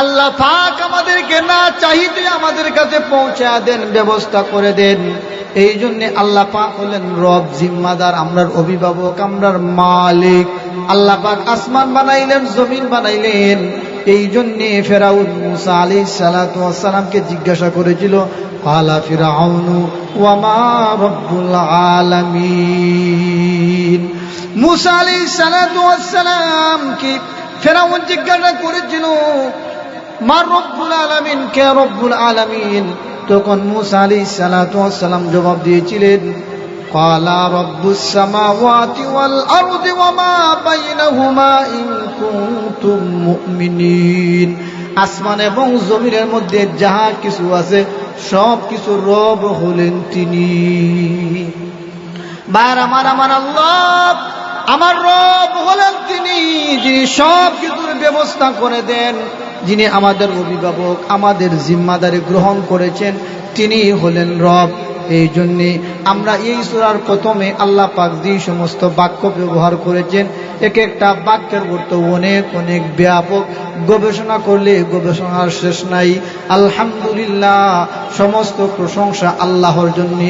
আল্লাহ পাক আমাদেরকে না চাইতে আমাদের কাছে পৌঁছা দেন, ব্যবস্থা করে দেন। এই জন্য আল্লাহ পাক হলেন রব, জিম্মাদার, আমরার অভিভাবক, আমরার মালিক। আল্লাহ পাক আসমান বানাইলেন, জমিন বানাইলেন। এই জন্যে ফেরাউন মুসা আলাইহিস সালাতু ওয়াস সালামকে জিজ্ঞাসা করেছিল, ক্বালা ফিরআউনু ওয়া মা রাব্বুল আলামিন। মুসা আলাইহিস সালাতু ওয়াস সালামকে ফেরাউন জিজ্ঞাসা করেছিল, মা রব্বুল আলামিন, কে রব্বুল আলামিন? তখন মুসা আলাইহিস সালাতু ওয়াস সালাম জবাব দিয়েছিলেন, ক্বালা রব্বুস সামাওয়াতি ওয়াল আরদি ওয়া মা বাইনাহুমা ইন কুনতুম মুমিনিন। আসমান এবং জমিনের মধ্যে যাহা কিছু আছে সব কিছু রব হলেন তিনি। বার আমার আল্লাহ, আমার রব হলেন তিনি, যিনি সব কিছুর ব্যবস্থা করে দেন, যিনি আমাদের অভিভাবক, আমাদের জিম্মাদারি গ্রহণ করেছেন, তিনি হলেন রব। এই জন্যে আমরা এই সূরার প্রথমে আল্লাহ পাক যে সমস্ত বাক্য ব্যবহার করেছেন, এক একটা বাক্যের অর্থ অনেক অনেক ব্যাপক, গবেষণা করলে গবেষণার শেষ নাই। আলহামদুলিল্লাহ, সমস্ত প্রশংসা আল্লাহর জন্য।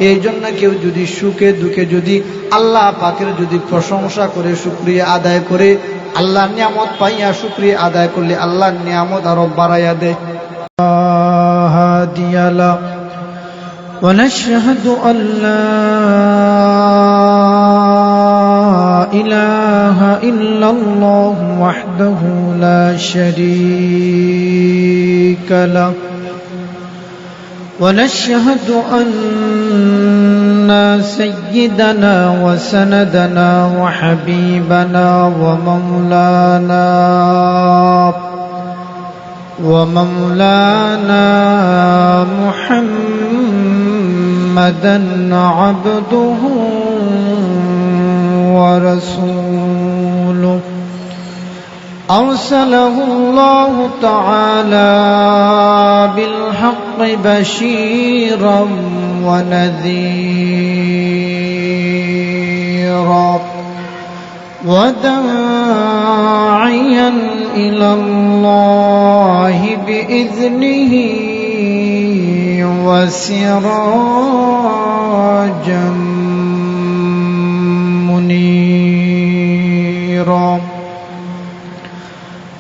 এই জন্য কেউ যদি সুখে দুঃখে যদি আল্লাহ পাকের যদি প্রশংসা করে, শুকরিয়া আদায় করে, আল্লাহর নিয়ামত পাইয়া শুকরিয়া আদায় করলে আল্লাহর নিয়ামত আরো বাড়াইয়া দেয়। ونشهد أن لا إله إلا الله وحده لا شريك له ونشهد أن سيدنا وسندنا وحبيبنا ومولانا محمدا عبده ورسوله أرسله الله تعالى بالحق بشيرا ونذيرا وداعيا إلى الله بإذنه وسراجا منيرا.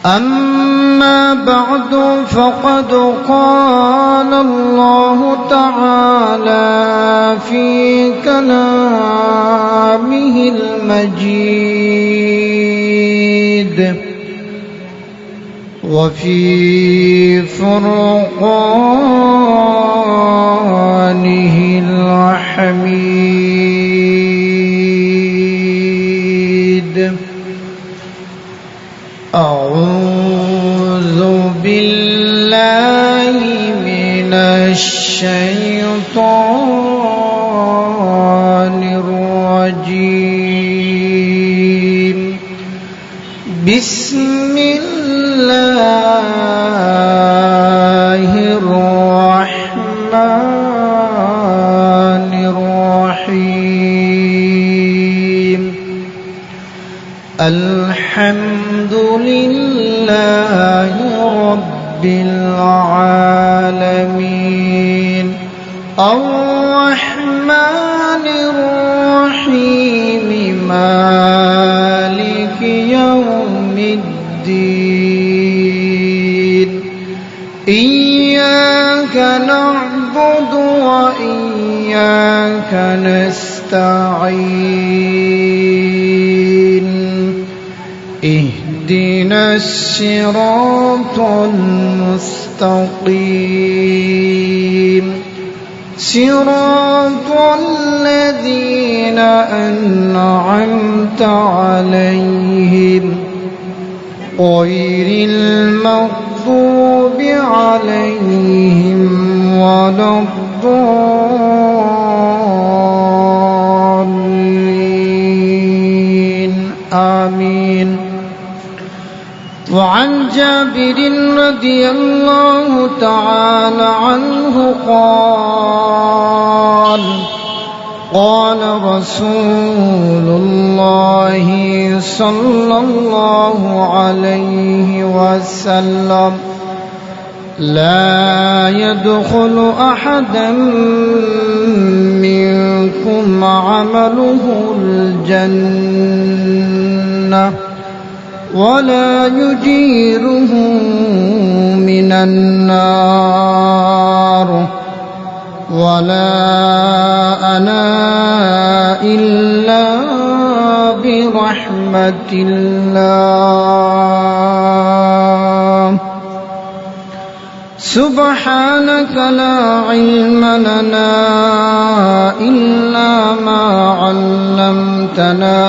أما بعد فقد قال الله تعالى في كلامه المجيد وفي فرقانه الحميد. أعوذ بالله من الشيطان الرجيم. بسم الله الرحمن الرحيم. الحمد لله رب العالمين الرحمن الرحيم مالك يوم الدين. إياك نعبد وإياك نستعين. اهدنا الصراط المستقيم صراط الذين أنعمت عليهم غير المغضوب عليهم ولا الضالين. آمين. وعن جابر رضي الله تعالى عنه قال قال رسول الله صلى الله عليه وسلم لا يدخل أحدا منكم عمله الجنة ولا يجيره من النار ولا أنا إلا برحمة الله سبحانك لا علم لنا إلا ما علمتنا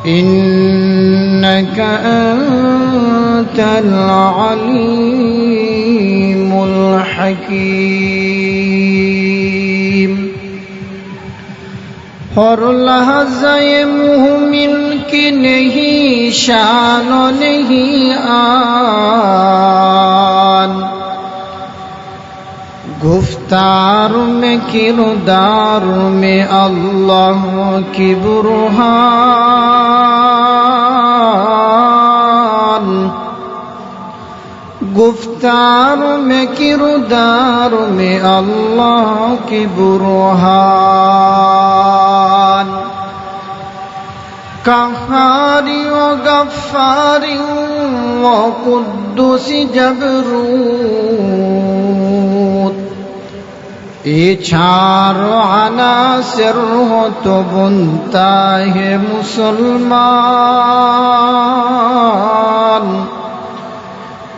إنك أنت العليم الحكيم और लहज़े मुँह मिल के नहीं शान नहीं आन गुफ्तार में किरदार में अल्लाह की बुरहान गुफ्तार में किरदार में अल्लाह की बुरहान कहारी व गफ्फारी व कुद्दुस जबरूत ये चारों अनासिर हो तो बनता है मुसलमान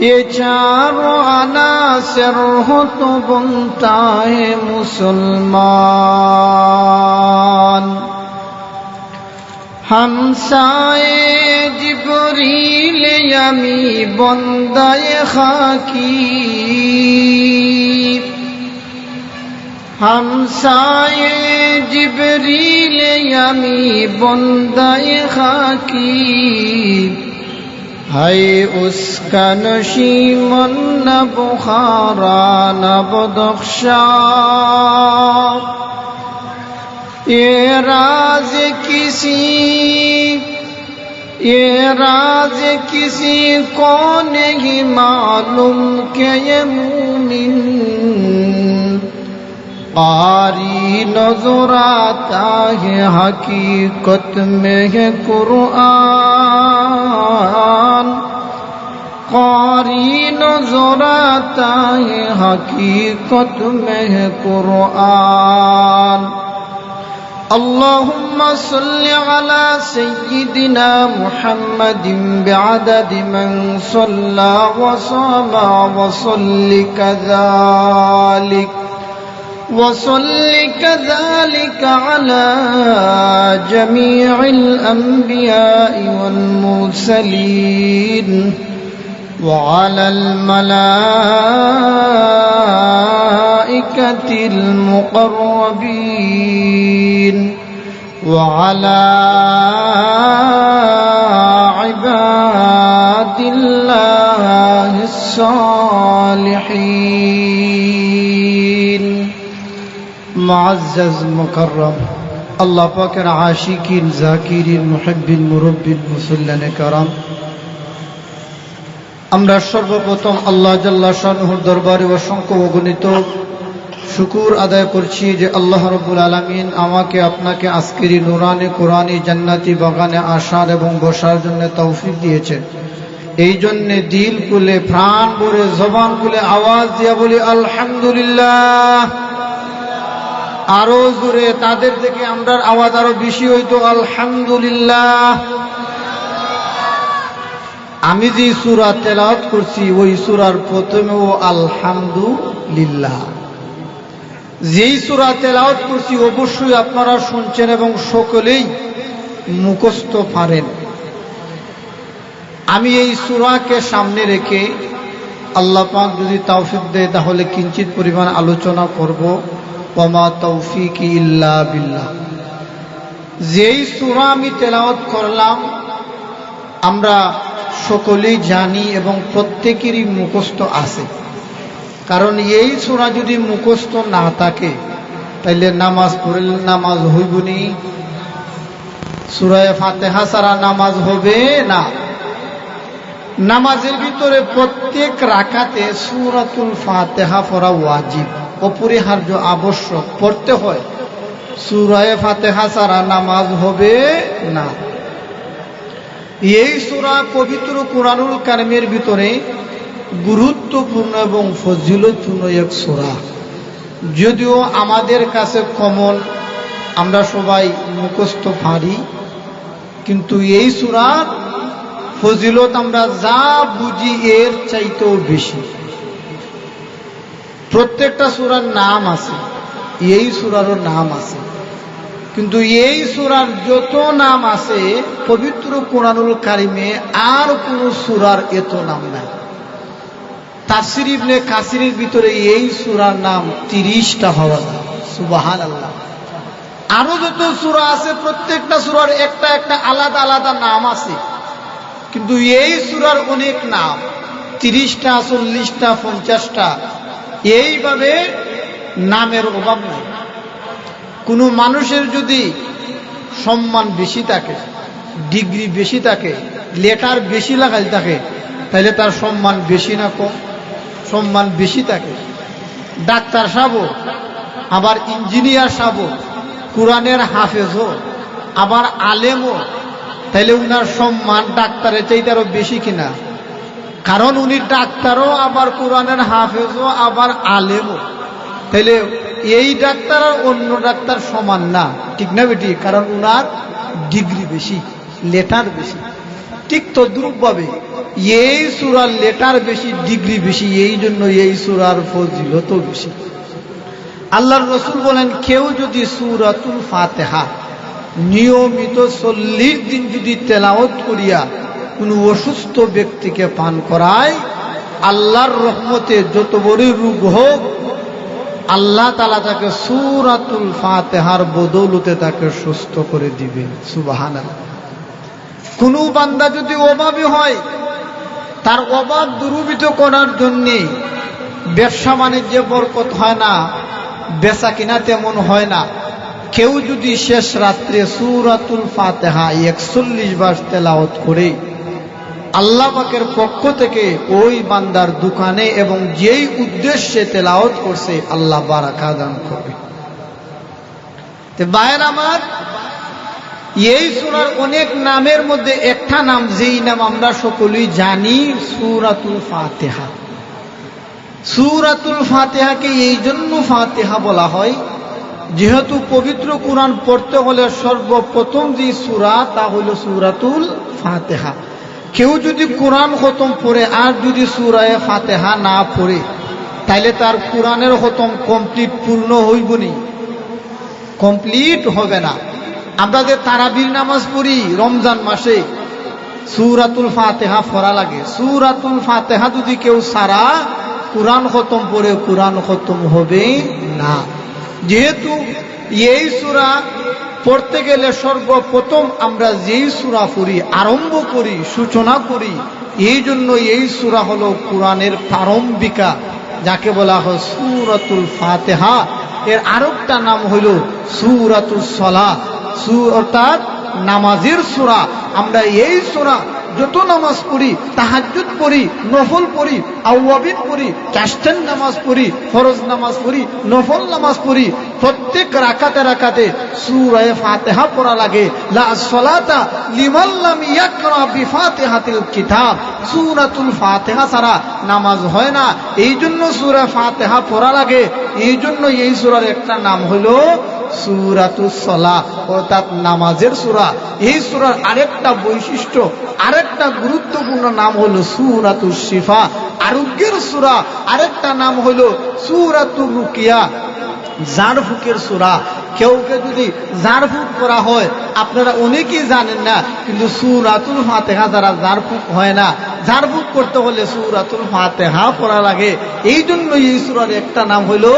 ये चारों अनासिर हो तो बनता है मुसलमान हमसाए जिब्रील यमी बंदाए खाकी हमसाए जिब्रील यमी बंदाए खाकी है उसका नशीमन न बुखारा न बदख्शा ये राज किसी को नहीं मालूम के ये मूमिन कारी नजर आता है हकीकत में है कुरान कारी नजर आता है हकीकत में है कुरान اللهم صل على سيدنا محمد بعدد من صلى وصام وصل كذلك على جميع الأنبياء والمرسلين وعلى الملائكة المقربين وعلى عباد الله الصالحين معزز مكرم الله পাকের আশিকিন জাকিরিন মুহিব্বিন মুরব্বিন মুসল্লিন کرام আমরা সর্বপ্রথম আল্লাহ জাল্লা শানুহুর দরবারে অসংখ্য অগণিত শুকর আদায় করছি যে আল্লাহ রাব্বুল আলামিন আমাকে আপনাকে আজকের নূরানি কোরআনি জান্নাতি বাগানে আসার এবং বসার জন্য তৌফিক দিয়েছেন এই জন্য দিল খুলে প্রাণ ভরে জবান খুলে আওয়াজ দিয়ে বলি আলহামদুলিল্লাহ আরো জোরে তাদের থেকে আমরার আওয়াজ আরো বেশি হইতো আলহামদুলিল্লাহ আমি যে সূরা তেলাওয়াত করছি ওই সূরার প্রথমেও আলহামদুলিল্লাহ যেই সূরা তেলাওয়াত করছি অবশ্যই আপনারা শুনছেন এবং সকলেই মুখস্থ পারেন আমি এই সূরাকে সামনে রেখে আল্লাহ পাক যদি তৌফিক দেয় তাহলে কিঞ্চিত পরিমাণ আলোচনা করব ওয়ামা তৌফিকি ইল্লা বিল্লাহ যেই সূরা আমি তেলাওয়াত করলাম আমরা সকলেই জানি এবং প্রত্যেকেরই মুখস্থ আছে কারণ এই সূরা যদি মুখস্থ না থাকে তাহলে নামাজ পড়লে নামাজ হইবনি সূরা ফাতিহা ছাড়া নামাজ হবে না নামাজের ভিতরে প্রত্যেক রাকাতে সূরাতুল ফাতিহা পড়া ওয়াজিব, অপরিহার্য, আবশ্যক, পড়তে হয়। সূরা ফাতিহা ছাড়া নামাজ হবে না। এই সূরা পবিত্র কুরআনুল কারীমের ভিতরে গুরুত্বপূর্ণ এবং ফজিলতপূর্ণ এক সূরা। যদিও আমাদের কাছে কমন, আমরা সবাই মুখস্থ পারি, কিন্তু এই সূরার ফজিলত আমরা যা বুঝি এর চাইতেও বেশি। প্রত্যেকটা সূরার নাম আছে, এই সূরারও নাম আছে, কিন্তু এই সূরার যত নাম আছে পবিত্র কুরআনুল কারীমে আর কোন সূরার এত নাম নাই। তাফসীর ইবনে কাসিরের ভিতরে এই সূরার নাম 30টা হওয়া যায়। সুবহানাল্লাহ। আরো যত সূরা আছে প্রত্যেকটা সূরার একটা একটা আলাদা আলাদা নাম আছে, কিন্তু এই সূরার অনেক নাম, 30টা, 40টা, 50টা, এইভাবে নামের অভাব নেই। কোনো মানুষের যদি সম্মান বেশি থাকে, ডিগ্রি বেশি থাকে, লেটার বেশি লাগাই থাকে, তাহলে তার সম্মান বেশি না কম? সম্মান বেশি থাকে। ডাক্তার সাহেব, আবার ইঞ্জিনিয়ার সাহেব, কোরআনের হাফেজও, আবার আলেমও, তাহলে উনার সম্মান ডাক্তারের চাইতে আরো বেশি কিনা? কারণ উনি ডাক্তারও, আবার কোরআনের হাফেজও, আবার আলেমও। তাহলে এই ডাক্তার আর অন্য ডাক্তার সমান না, ঠিক না বেটি? কারণ উনার ডিগ্রি বেশি, লেটার বেশি। ঠিক তদ্রূপভাবে এই সূরার লেটার বেশি, ডিগ্রি বেশি, এই জন্য এই সূরার ফজিলত বেশি। আল্লাহর রাসূল বলেন, কেউ যদি সূরাতুল ফাতিহা নিয়মিত 40 দিন যদি তেলাওয়াত করিয়া কোন অসুস্থ ব্যক্তিকে পান করায়, আল্লাহর রহমতে যত বড় রোগ হোক আল্লাহ তাআলা তাকে সূরাতুল ফাতিহার বদৌলতে তাকে সুস্থ করে দিবেন। সুবহানাল্লাহ। কোন বান্দা যদি অভাবী হয়, তার অভাব দূরীভূত করার জন্য ব্যবসা বাণিজ্যে বরকত হয় না, বেচা কিনা তেমন হয় না, কেউ যদি শেষ রাত্রে সূরাতুল ফাতিহা 41 বার তেলাওয়াত করে, আল্লাহ পাকের পক্ষ থেকে ওই বান্দার দোকানে এবং যেই উদ্দেশ্যে তেলাওয়াত করছে আল্লাহ বারাকা দান করবে। তো ভাইয়ের আমার, এই সূরার অনেক নামের মধ্যে একটা নাম, যেই নাম আমরা সকলেই জানি, সূরাতুল ফাতিহা। সূরাতুল ফাতিহাকে এই জন্য ফাতিহা বলা হয়, যেহেতু পবিত্র কুরআন পড়তে হলে সর্বপ্রথম যে সূরা তা হলো সূরাতুল ফাতিহা। কেউ যদি কোরআন খতম পড়ে আর যদি সূরা ফাতিহা না পড়ে, তাহলে তার কোরআনের খতম কমপ্লিট, পূর্ণ হইবনি, কমপ্লিট হবে না। আমরা যে তারাবির নামাজ পড়ি রমজান মাসে, সূরাতুল ফাতিহা পড়া লাগে। সূরাতুল ফাতিহা যদি কেউ সারা কোরআন খতম পড়ে, কোরআন খতম হবে না। যেহেতু এই সূরা পড়তে গেলে সর্বপ্রথম আমরা যেই সূরা পড়ি, আরম্ভ করি, সূচনা করি, এই জন্য এই সূরা হলো কোরআনের প্রারম্ভিকা, যাকে বলা হয় সূরাতুল ফাতিহা। এর আরেকটা নাম হলো সূরাতুস সালাহ, অর্থাৎ নামাজের সূরা। আমরা এই সূরা যত নামাজ পড়ি, তাহাজ্জুদ পড়ি, নফল পড়ি, আওয়াবিন পড়ি, চারটান নামাজ পড়ি, ফরজ নামাজ পড়ি, নফল নামাজ পড়ি, প্রত্যেক রাকাতে রাকাতে সূরা ফাতিহা পড়া লাগে। লা সালাতা লিমান লাম ইয়াকরা বিফাতিহাতিল কিতাব। সূরাতুল ফাতিহা ছাড়া নামাজ হয় না, এই জন্য সূরা ফাতিহা পড়া লাগে। এই জন্য এই সূরার একটা নাম হলো সূরাতুস সালাহ, অর্থাৎ নামাজের সূরা। এই সূরার আরেকটা বৈশিষ্ট্য, আরেকটা গুরুত্বপূর্ণ নাম হলো সূরাতুশ শিফা, আরোগ্যের সূরা। আরেকটা নাম হলো সূরাতুর রুকিয়া, ঝাড়ফুঁকের সূরা। কেউকে যদি ঝাড়ফুঁক করা হয়, আপনারা অনেকেই জানেন না, কিন্তু সূরাতুল ফাতিহা দ্বারা ঝাড়ফুঁক হয় না। ঝাড়ফুঁক করতে হলে সূরাতুল ফাতিহা পড়া লাগে। এই জন্য এই সূরার একটা নাম হলো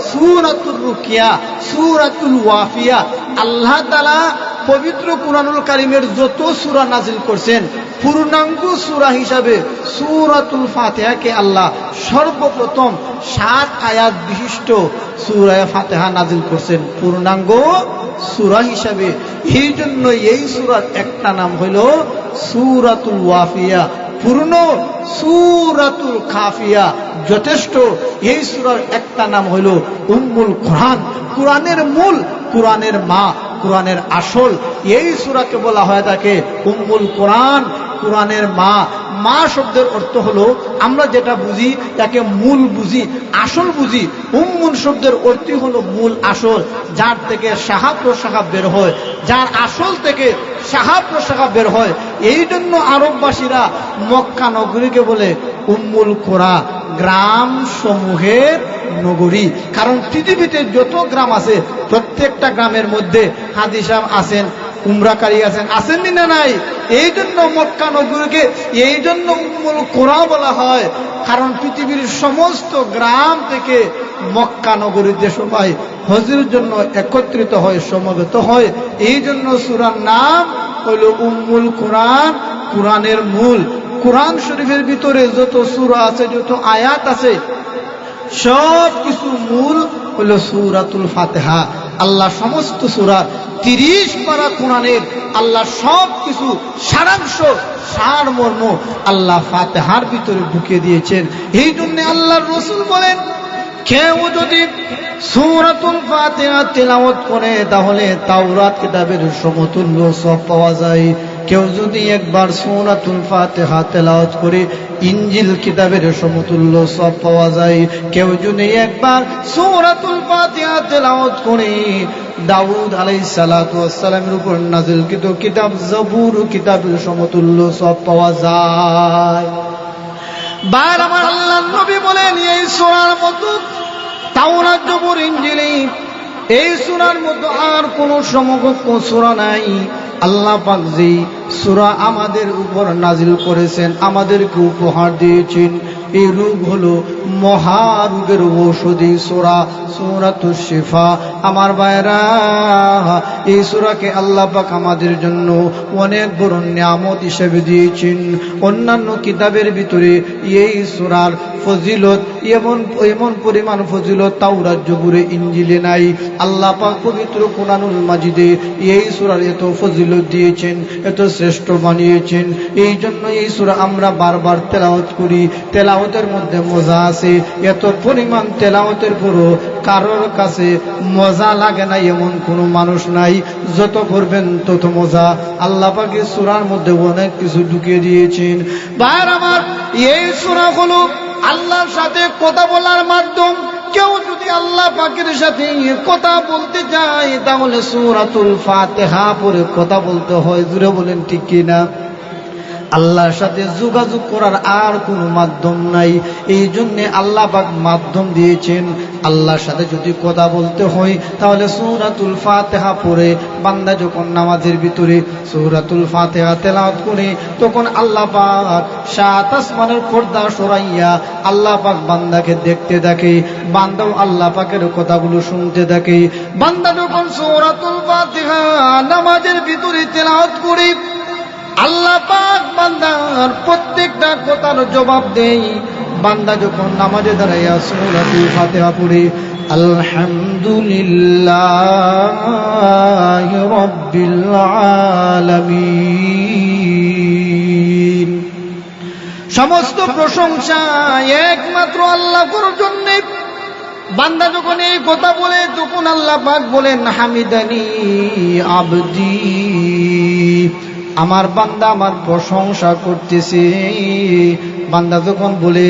সূরাতুর রুকিয়া, সূরাতুল ওয়াফিয়া। আল্লাহ তাআলা পবিত্র কুরআনুল কারীমের যত সূরা নাজিল করছেন, পূর্ণাঙ্গ সূরা হিসাবে সূরাতুল ফাতিহাকে আল্লাহ সর্বপ্রথম 7 আয়াত বিশিষ্ট সূরা ফাতিহা নাজিল করছেন পূর্ণাঙ্গ সূরা হিসাবে। এই জন্য এই সূরার একটা নাম হলো সূরাতুল ওয়াফিয়া, পূর্ণ সূরাতুল কাফিয়া যথেষ্ট। এই সূরার একটা নাম হইল উম্মুল কোরআন, কোরআনের মূল, কোরআনের মা, কোরআনের আসল। এই সূরাকে বলা হয় থাকে উম্মুল কোরআন, কোরআনের মা। মা শব্দের অর্থ হলো আমরা যেটা বুঝি তাকে মূল বুঝি, আসল বুঝি। উম্মুল শব্দের অর্থ হলো মূল, আসল, যার থেকে শাখা প্রশাখা বের হয়, যার আসল থেকে শাখা প্রশাখা বের হয়। এই জন্য আরববাসীরা মক্কা নগরীকে বলে উম্মুল কোরা, গ্রাম সমূহের নগরী। কারণ পৃথিবীতে যত গ্রাম আছে প্রত্যেকটা গ্রামের মধ্যে হাজী সাহেব আছেন, উমরাকারী আছেন, আসেননি না নাই? এই জন্য মক্কা নগরীকে এই জন্য উম্মুল কোরা বলা হয়। কারণ পৃথিবীর সমস্ত গ্রাম থেকে মক্কা নগরীতে সবাই হজের জন্য একত্রিত হয়, সমবেত হয়। এই জন্য সূরার নাম হইল উম্মুল কোরআন, কোরআনের মূল। কোরআন শরীফের ভিতরে যত সূরা আছে, যত আয়াত আছে, সব কিছু মূল হইল সূরাতুল ফাতিহা। আল্লাহ সমস্ত সূরা 30 পারা কোরআনের আল্লাহ সব কিছু সারাংশ, সারমর্ম আল্লাহ ফাতিহার ভিতরে ঢুকিয়ে দিয়েছেন। এই জন্য আল্লাহর রাসূল বলেন, কেউ যদি সূরাতুল ফাতিহা তেলাওয়াত করে তাহলে তাওরাত কিতাবের সমতুল্য সব পাওয়া যায়। কেউ যদি একবার সূরাতুল ফাতিহা তেলাওয়াত করে ইনজিল কিতাবের সমতুল্য সব পাওয়া যায়। কেউ যদি একবার সূরাতুল ফাতিহা তেলাওয়াত করে দাউদ আলাইহিস সালাতু ওয়াস সালামের উপর নাযিলকৃত কিতাব জবুর কিতাবের সমতুল্য সব পাওয়া যায়। বার আমার আল্লাহর নবী বলেন, এই সূরার মতো তাওরাত, জবুর, ইনজিল, এই সূরার মতো আর কোন সমকক্ষ সূরা নাই। আল্লাহ পাক যে সূরা আমাদের উপর নাজিল করেছেন, আমাদেরকে উপহার দিয়েছেন, এই রূপ হলো মহারোগের ঔষধি সূরা, সূরাতুশ শিফা। আমার ভাইরা, এই সূরাকে আল্লাহ পাক আমাদের জন্য অনেক বড় নিয়ামত হিসেবে দিয়েছেন। অন্যান্য কিতাবের ভিতরে এই সূরার ফজিলত এমন পরিমাণ ফজিলত তাওরাত, জবুরে, ইনজিলে নাই। আল্লাহ পাক পবিত্র কোরআনুল মাজিদে এই সূরার এত ফজিলত দিয়েছেন, এত শ্রেষ্ঠ বানিয়েছেন। এই জন্য এই সূরা আমরা বারবার তেলাওয়াত করি। তেলাওয়াতের মধ্যে মজা আছে, এত পরিমাণ তেলাওয়াতের পরও কারোর কাছে মজা লাগে না এমন কোনো মানুষ নাই। যত করবেন তত মজা। আল্লাহ পাক এই সূরার মধ্যে অনেক কিছু ঢুকিয়ে দিয়েছেন। ভাইরা আমার, এই সূরা হলো আল্লাহর সাথে কথা বলার মাধ্যম। কেউ যদি আল্লাহ পাকের সাথে কথা বলতে চায় তাহলে সূরাতুল ফাতিহা পড়ে কথা বলতে হয়। জুড়ে বলেন ঠিক কিনা? আল্লাহর সাথে যোগাযোগ করার আর কোনো মাধ্যম নাই। এই জন্য আল্লাহ পাক মাধ্যম দিয়েছেন। আল্লাহর সাথে যদি কথা বলতে হয় তাহলে সূরাতুল ফাতিহা পড়ে বান্দা যখন নামাজের ভিতরে সূরাতুল ফাতিহা তেলাওয়াত করে, তখন আল্লাহ পাক সাত আসমানের পর্দা সরাইয়া আল্লাহ পাক বান্দাকে দেখতে থাকে, বান্দাও আল্লাহ পাকের কথাগুলো শুনতে থাকে। বান্দা যখন সূরাতুল ফাতিহা নামাজের ভিতরে তেলাওয়াত করে আল্লাহ পাক বান্দার প্রত্যেকটা কথার জবাব দেয়। বান্দা যখন নামাজে দাঁড়াইয়া সূরাতুল ফাতিহা পড়ে আলহামদুলিল্লাহি রাব্বিল আলামিন, সমস্ত প্রশংসা একমাত্র আল্লাহর জন্য। বান্দা যখন এই কথা বলে তখন আল্লাহ পাক বলেন, হামিদানি আবদি, আমার বান্দা আমার প্রশংসা করতেছে। বান্দা যখন বলে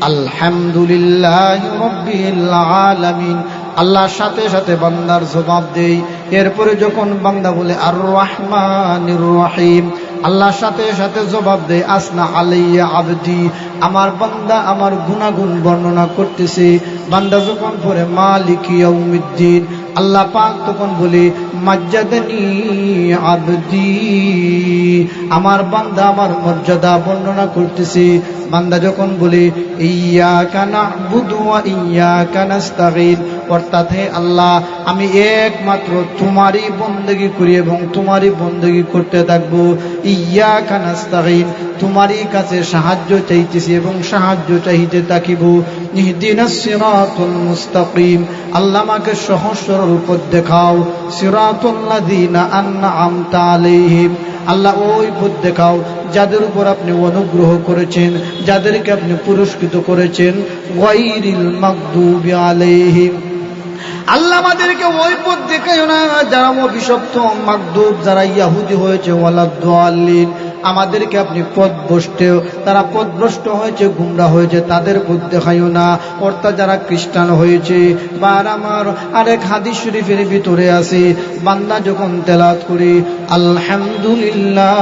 আলহামদুলিল্লাহি রাব্বিল আলামিন, আল্লাহর সাথে সাথে বান্দার জবাব দেয়। এরপরে যখন বান্দা বলে আর রহমানির রহিম, আল্লাহর সাথে সাথে জবাব দেয় আসনা আলাইয়া আবদি, আমার বান্দা আমার গুনাহগুণ বর্ণনা করতেছে। বান্দা যখন পড়ে মালিকি ইয়াউমিদ্দিন, আল্লাহ পাক তখন বলে মাজ্জাদানি আবদি, আমার বান্দা আমার মর্যাদা বর্ণনা করতেছে। বান্দা যখন বলে ইয়্যাকা না'বুদু ওয়া ইয়্যাকা নাস্তাঈন, অর্থাৎ হে আল্লাহ আমি একমাত্র তোমারই বন্দেগী করি এবং তোমারই বন্দেগী করতে থাকবো। ইয়্যাকা নাস্তাঈন, তোমারই কাছে সাহায্য চাইতেছি এবং সাহায্য চাইতে থাকিব। ইহদিনাস সিরাতুল মুস্তাকিম, আল্লাহ আমাকে সহজ সরল পথ দেখাও। সিরাতুল লাযিনা আন'আমতা আলাইহিম, আল্লাহ ওই পথ দেখাও যাদের উপর আপনি অনুগ্রহ করেছেন, যাদেরকে আপনি পুরস্কৃত করেছেন। গায়রিল মাগদুবি আলাইহিম, আল্লাহ আমাদেরকে ওই পথ দেখাইও না যারা অভিশপ্ত, মাগদুব যারা ইহুদি হয়েছে, ওয়ালাদ-দাল্লিন, আমাদেরকে আপনি তারা পথভ্রষ্ট হয়েছে, গুমরা হয়েছে, তাদের পথ দেখাইও না। অর্থাৎ যারা খ্রিস্টান হয়েছে। বা আমার আরেক হাদিস শরীফের ভিতরে আছে, বান্দা যখন তেলাওয়াত করে আলহামদুলিল্লাহ,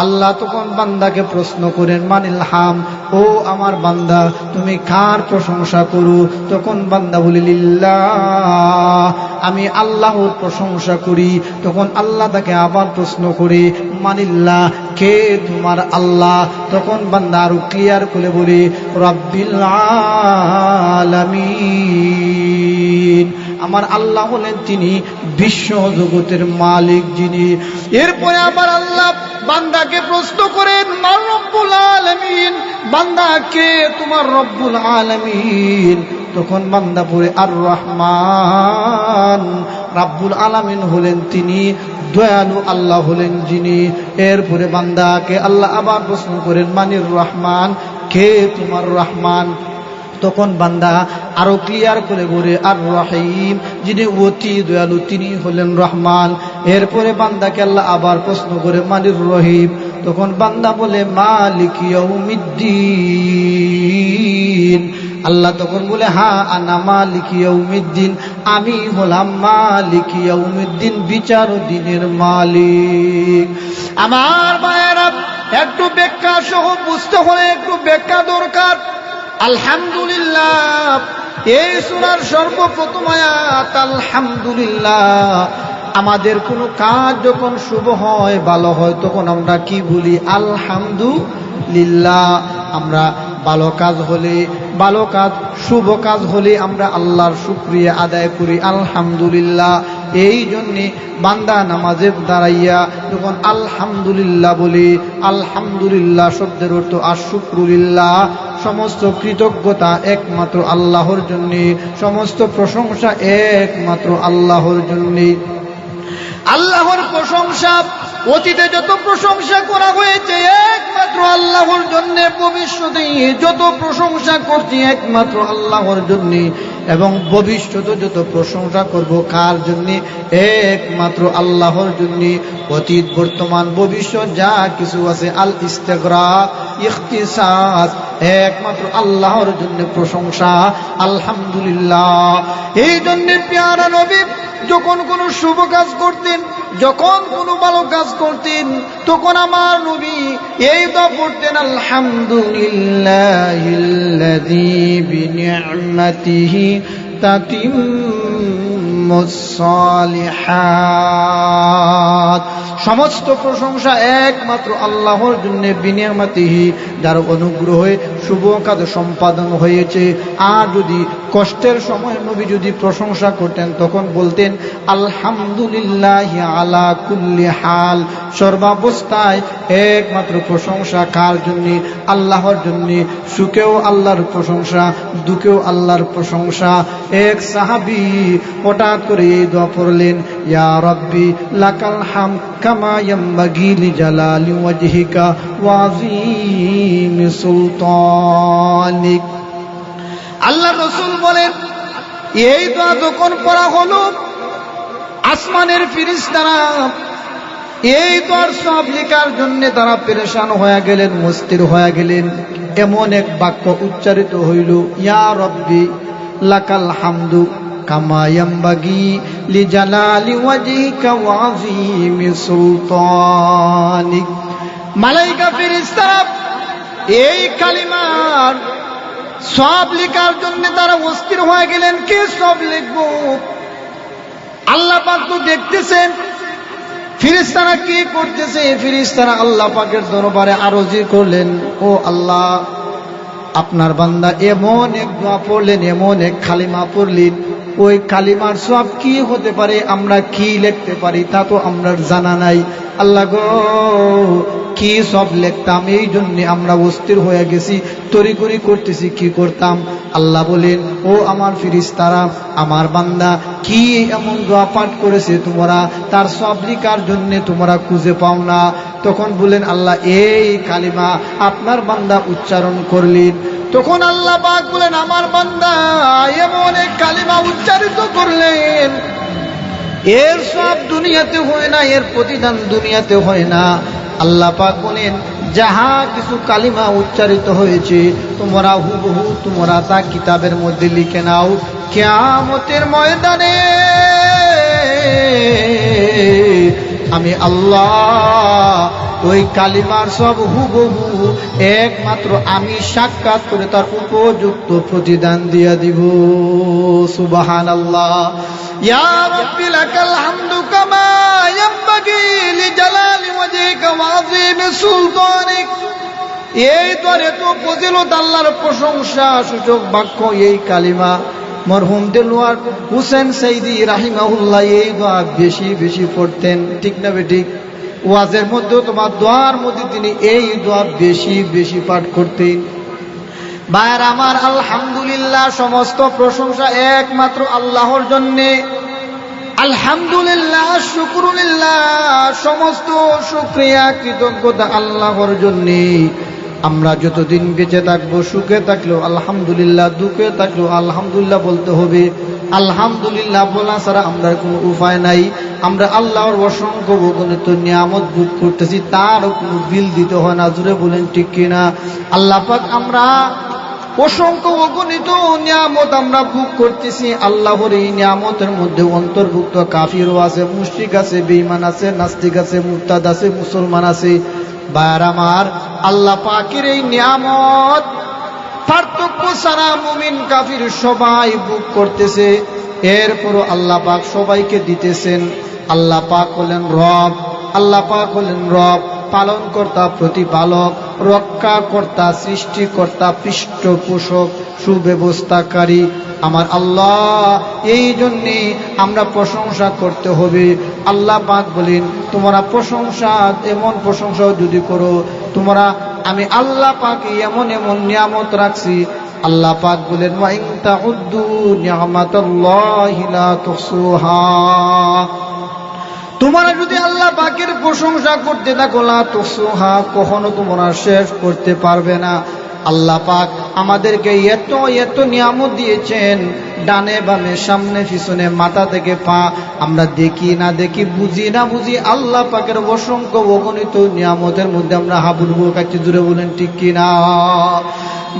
আল্লাহ তখন বান্দাকে প্রশ্ন করেন মানিল হাম, ও আমার বান্দা তুমি কার প্রশংসা করো? তখন বান্দা বলে লিল্লাহ, আমি আল্লাহর প্রশংসা করি। তখন আল্লাহ তাকে আবার প্রশ্ন করে মানিল্লাহ, কে তোমার আল্লাহ? তখন বান্দা আরো ক্লিয়ার করে বলে রাব্বিল আলামিন, আমার আল্লাহ হলেন তিনি বিশ্ব জগতের মালিক যিনি। এরপরে আবার আল্লাহ বান্দাকে প্রশ্ন করেন মার রব্বুল আলামিন, বান্দা কে তোমার রব্বুল আলামিন? তখন বান্দা পড়ে আর রহমান, রাব্বুল আলামিন হলেন তিনি দয়ালু, আল্লাহ হলেন যিনি। এরপরে বান্দাকে আল্লাহ আবার প্রশ্ন করেন মানির রহমান, কে তোমার রহমান? তখন বান্দা আরো ক্লিয়ার করে বলে আর রহিম, যিনি অতি দয়ালু তিনি হলেন রহমান। এরপরে বান্দাকে আল্লাহ আবার প্রশ্ন করে মানির রহিম। তখন বান্দা বলে মালিক ইয়াউমিদ্দিন, আল্লাহ তখন বলে হ্যাঁ আনা মালিক ইয়াউমিদ্দিন, আমি হলাম মালিক ইয়াউমিদ্দিন, বিচার দিনের মালিক। আমার মায়েরা, একটু ব্যাখ্যা সহ বুঝতে হলে একটু ব্যাখ্যা দরকার। আলহামদুলিল্লাহ, এই সূরার সর্বপ্রথম আয়াত আলহামদুলিল্লাহ। আমাদের কোনো কাজ যখন শুভ হয়, ভালো হয়, তখন আমরা কি বলি? আলহামদুলিল্লাহ। আমরা ভালো কাজ হলে, ভালো কাজ, শুভ কাজ হলে আমরা আল্লাহর শুকরিয়া আদায় করি আলহামদুলিল্লাহ। এই জন্যে বান্দা নামাজে দাঁড়াইয়া যখন আলহামদুলিল্লাহ বলি, আলহামদুলিল্লাহ শব্দের অর্থ আশ-শুকরুলিল্লাহ, সমস্ত কৃতজ্ঞতা একমাত্র আল্লাহর জন্যে, সমস্ত প্রশংসা একমাত্র আল্লাহর জন্যে। আল্লাহর প্রশংসা, অতীতে যত প্রশংসা করা হয়েছে একমাত্র আল্লাহর জন্য, ভবিষ্যতে যত প্রশংসা করছি একমাত্র আল্লাহর জন্য, এবং ভবিষ্যতে যত প্রশংসা করব কার জন্য? একমাত্র আল্লাহর জন্য। অতীত, বর্তমান, ভবিষ্যৎ যা কিছু আছে, আল ইস্তিগরাক, ইখতিসাস, একমাত্র আল্লাহর জন্য প্রশংসা আলহামদুলিল্লাহ। এই জন্য প্যারা নবী যখন কোনো শুভ কাজ করতেন, যখন কোনো ভালো কাজ করতেন, তখন আমার নবী এই দোয়া পড়তেন আলহামদুলিল্লাহিল্লাযী বিনি'মাতিহি তাতিম্মুস সালিহাত। সমস্ত প্রশংসা একমাত্র আল্লাহর জন্য, বিনি'মাতিহি, যার অনুগ্রহে শুভ কাজ সম্পাদন হয়েছে। আর যদি কষ্টের সময় নবী যদি প্রশংসা করতেন, তখন বলতেন আলহামদুলিল্লাহি আলা কুল্লি হাল। সর্বাবস্থায় একমাত্র প্রশংসা কার জন্য? আল্লাহর জন্য। সুখেও আল্লাহর প্রশংসা, দুঃখেও আল্লাহর প্রশংসা। এক সাহাবী হঠাৎ করে এই দোয়া পড়লেন, ইয়া রাব্বি লাকাল হামদ কামা ইয়ানবাগি লিজালালি ওয়াজহিকা ওয়া আযীমি সুলতানিক। আল্লাহ রাসূল বলেন, এই দোয়া যখন পড়া হলো, আসমানের ফেরেশতারা এই দোয়ার সব লেখার জন্য তারা পেরেশান হয়ে গেলেন, মস্তির হয়ে গেলেন। এমন এক বাক্য উচ্চারিত হইল, ইয়া রাব্বি লাকাল হামদু কামা ইয়ানবাগি লিজালালি ওয়াজহিকা ওয়া আযীমি সুলতানিক। মালায়েকা ফেরেশতারা এই কালিমার সব লেখার জন্য তারা অস্থির হয়ে গেলেন। কে সব লিখব? আল্লাহ পাক তো দেখতেছেন ফেরেশতারা কি করতেছে। ফেরেশতারা আল্লাহ পাকের দরবারে আরজি করলেন, ও আল্লাহ, আপনার বান্দা এমন এক দোয়া পড়লেন, এমন এক কালিমা পড়লেন, ওই কালিমার সওয়াব কি হতে পারে, আমরা কি লিখতে পারি তা তো আমরা জানা নাই। আল্লাহ গো, কি সব লিখতাম, এই জন্য আমরা অস্থির হয়ে গেছি, তড়িঘড়ি করতেছি, কি করতাম। আল্লাহ বলেন, ও আমার ফেরেশতারা, আমার বান্দা কি এমন দোয়া পাঠ করেছে তোমরা, তার সব লিখার জন্য তোমরা খুঁজে পাও না। তখন বলেন আল্লাহ, এই কালিমা আপনার বান্দা উচ্চারণ করলেন। তখন আল্লাহ পাক বলেন, আমার বান্দা এমন এক কালিমা উচ্চারিত করলেন, এর সব দুনিয়াতে হয় না, এর প্রতিদান দুনিয়াতে হয় না। আল্লাহ পাক বলেন, যাহা কিছু কালিমা উচ্চারিত হয়েছে তোমরা হুবহু তোমরা তা কিতাবের মধ্যে লিখে নাও। কিয়ামতের ময়দানে আমি আল্লাহ ওই কালিমার সব হুবহু একমাত্র আমি সাক্ষাৎ করে তার উপযুক্ত প্রতিদান দিয়া দিব। সুবহানাল্লাহ। ইয়া রাব্বি লাকাল হামদু কামা ইয়ানবাগি লিজালালি ওয়াজহিকা ওয়া আযীমি সুলতানিক। এই দরে তো ফজিলত, আল্লাহর প্রশংসা সূচক বাক্য এই কালিমা। মরহুম দেলোয়ার হোসেন সাইদি রাহিমাহুল্লাহ এই দোয়া বেশি বেশি পড়তেন, ঠিক না বেঠিক? ওয়াজের মধ্যে তোমার দোয়ার মধ্যে তিনি এই দোয়া বেশি বেশি পাঠ করতেন। ভাইয়ের আমার, আলহামদুলিল্লাহ, সমস্ত প্রশংসা একমাত্র আল্লাহর জন্যে। আলহামদুলিল্লাহ, শুকরুলিল্লাহ, সমস্ত শুকরিয়া কৃতজ্ঞতা আল্লাহর জন্যে। আমরা যতদিন বেঁচে থাকবো, সুখে থাকলেও আলহামদুলিল্লাহ, দুঃখে থাকলেও আলহামদুলিল্লাহ বলতে হবে। আলহামদুলিল্লাহ বলা ছাড়া আমরা কোনো উপায় নাই। আমরা আল্লাহর অসংখ্য অগণিত নিয়ামত ভোগ করতেছি, তারও কোনো বিল দিতে হয় না। জুড়ে বলেন ঠিক কিনা? আল্লাহ পাক আমরা অসংখ্য অগণিত নিয়ামত আমরা ভোগ করতেছি। আল্লাহর এই নিয়ামতের মধ্যে অন্তর্ভুক্ত কাফিরও আছে, মুশরিক আছে, বেঈমান আছে, নাস্তিক আছে, মুরতাদ আছে, মুসলমান আছে। ভাইয়ার আমার, আল্লাহ পাকের এই নিয়ামত পার্থক্য ছাড়া মুমিন কাফির সবাই ভোগ করতেছে। এরপরও আল্লাহ পাক সবাইকে দিতেছেন। আল্লাহ পাক হলেন রব, আল্লাহ পাক হলেন রব, পালনকর্তা, প্রতিপালক, রক্ষাকর্তা, সৃষ্টিকর্তা, পৃষ্ঠপোষক, সুব্যবস্থাকারী আমার আল্লাহ। এই জন্যে আমরা প্রশংসা করতে হবে। আল্লাহ পাক বলেন, তোমরা প্রশংসা, এমন প্রশংসা যদি করো তোমরা, আমি আল্লাহ পাক এমন এমন নিয়ামত রাখছি। আল্লাহ পাক বলেন, ওয়া ইন তাউদ্দু নি'মাতাল্লাহি লা তুহসুহা। তোমরা যদি আল্লাহ পাকের প্রশংসা করতে থাকো, লা তুহসুহা, কখনো তোমরা শেষ করতে পারবে না। আল্লাহ পাক আমাদেরকে এত এত নিয়ামত দিয়েছেন, ডানে বামে, সামনে পিছনে, মাথা থেকে পা, আমরা দেখি না দেখি, বুঝি না বুঝি, আল্লাহ পাকের অসংখ্য অগণিত নিয়ামতের মধ্যে আমরা হাবুডুবু খাচ্ছি। জুড়ে বলেন ঠিক কিনা?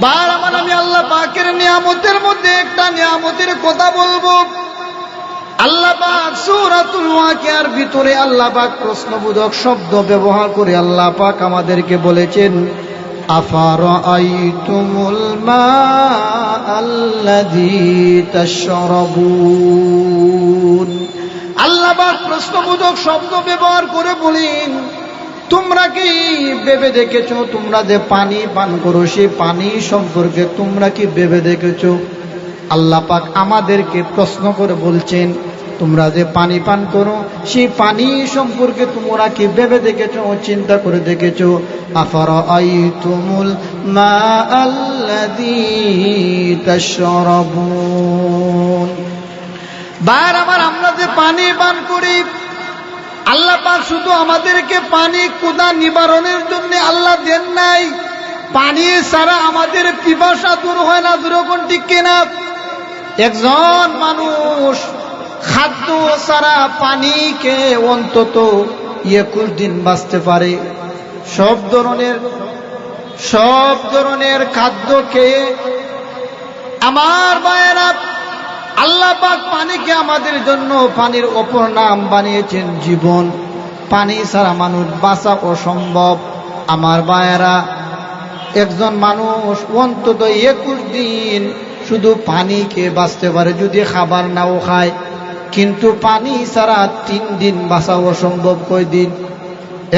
বার আমার, আমি আল্লাহ পাকের নিয়ামতের মধ্যে একটা নিয়ামতের কথা বলবো। আল্লাহ পাক সূরাতুল ওয়াকিয়ার ভিতরে আল্লাহ পাক প্রশ্নবোধক শব্দ ব্যবহার করে আল্লাহ পাক আমাদেরকে বলেছেন, আফারাআইতুমুল মাআল্লাযী তাশরাবুন। আল্লাহ পাক প্রশ্নবোধক শব্দ ব্যবহার করে বলেন, তোমরা কি ভেবে দেখেছো, তোমরা যে পানি পান করো সেই পানি সম্পর্কে তোমরা কি ভেবে দেখেছো? আল্লাহ পাক আমাদেরকে প্রশ্ন করে বলছেন, তোমরা যে পানি পান করো সেই পানি সম্পর্কে তোমরা কি ভেবে দেখেছো, চিন্তা করে দেখেছো? আফারাআইতুমুল মাআল্লাযী তাশরাবুন। বার আমার, আমরা যে পানি পান করি, আল্লাহ পাক শুধু আমাদেরকে পানি ক্ষুধা নিবারণের জন্য আল্লাহ দেন নাই। পানি ছাড়া আমাদের পিপাসা দূর হয় না। দুরকম ঠিক কিনা? একজন মানুষ খাদ্য ছাড়া পানিকে অন্তত 21 দিন বাঁচতে পারে। সব ধরনের খাদ্য খেয়ে আমার ভাইয়েরা, আল্লাহ পাক পানিকে আমাদের জন্য, পানির অপর নাম বানিয়েছেন জীবন। পানি ছাড়া মানুষ বাঁচা অসম্ভব। আমার ভাইয়েরা, একজন মানুষ অন্তত 21 দিন শুধু পানি খেয়ে বাঁচতে পারে, যদি খাবার নাও খায়। কিন্তু পানি ছাড়া 3 দিন বাঁচা অসম্ভব। কয়দিন?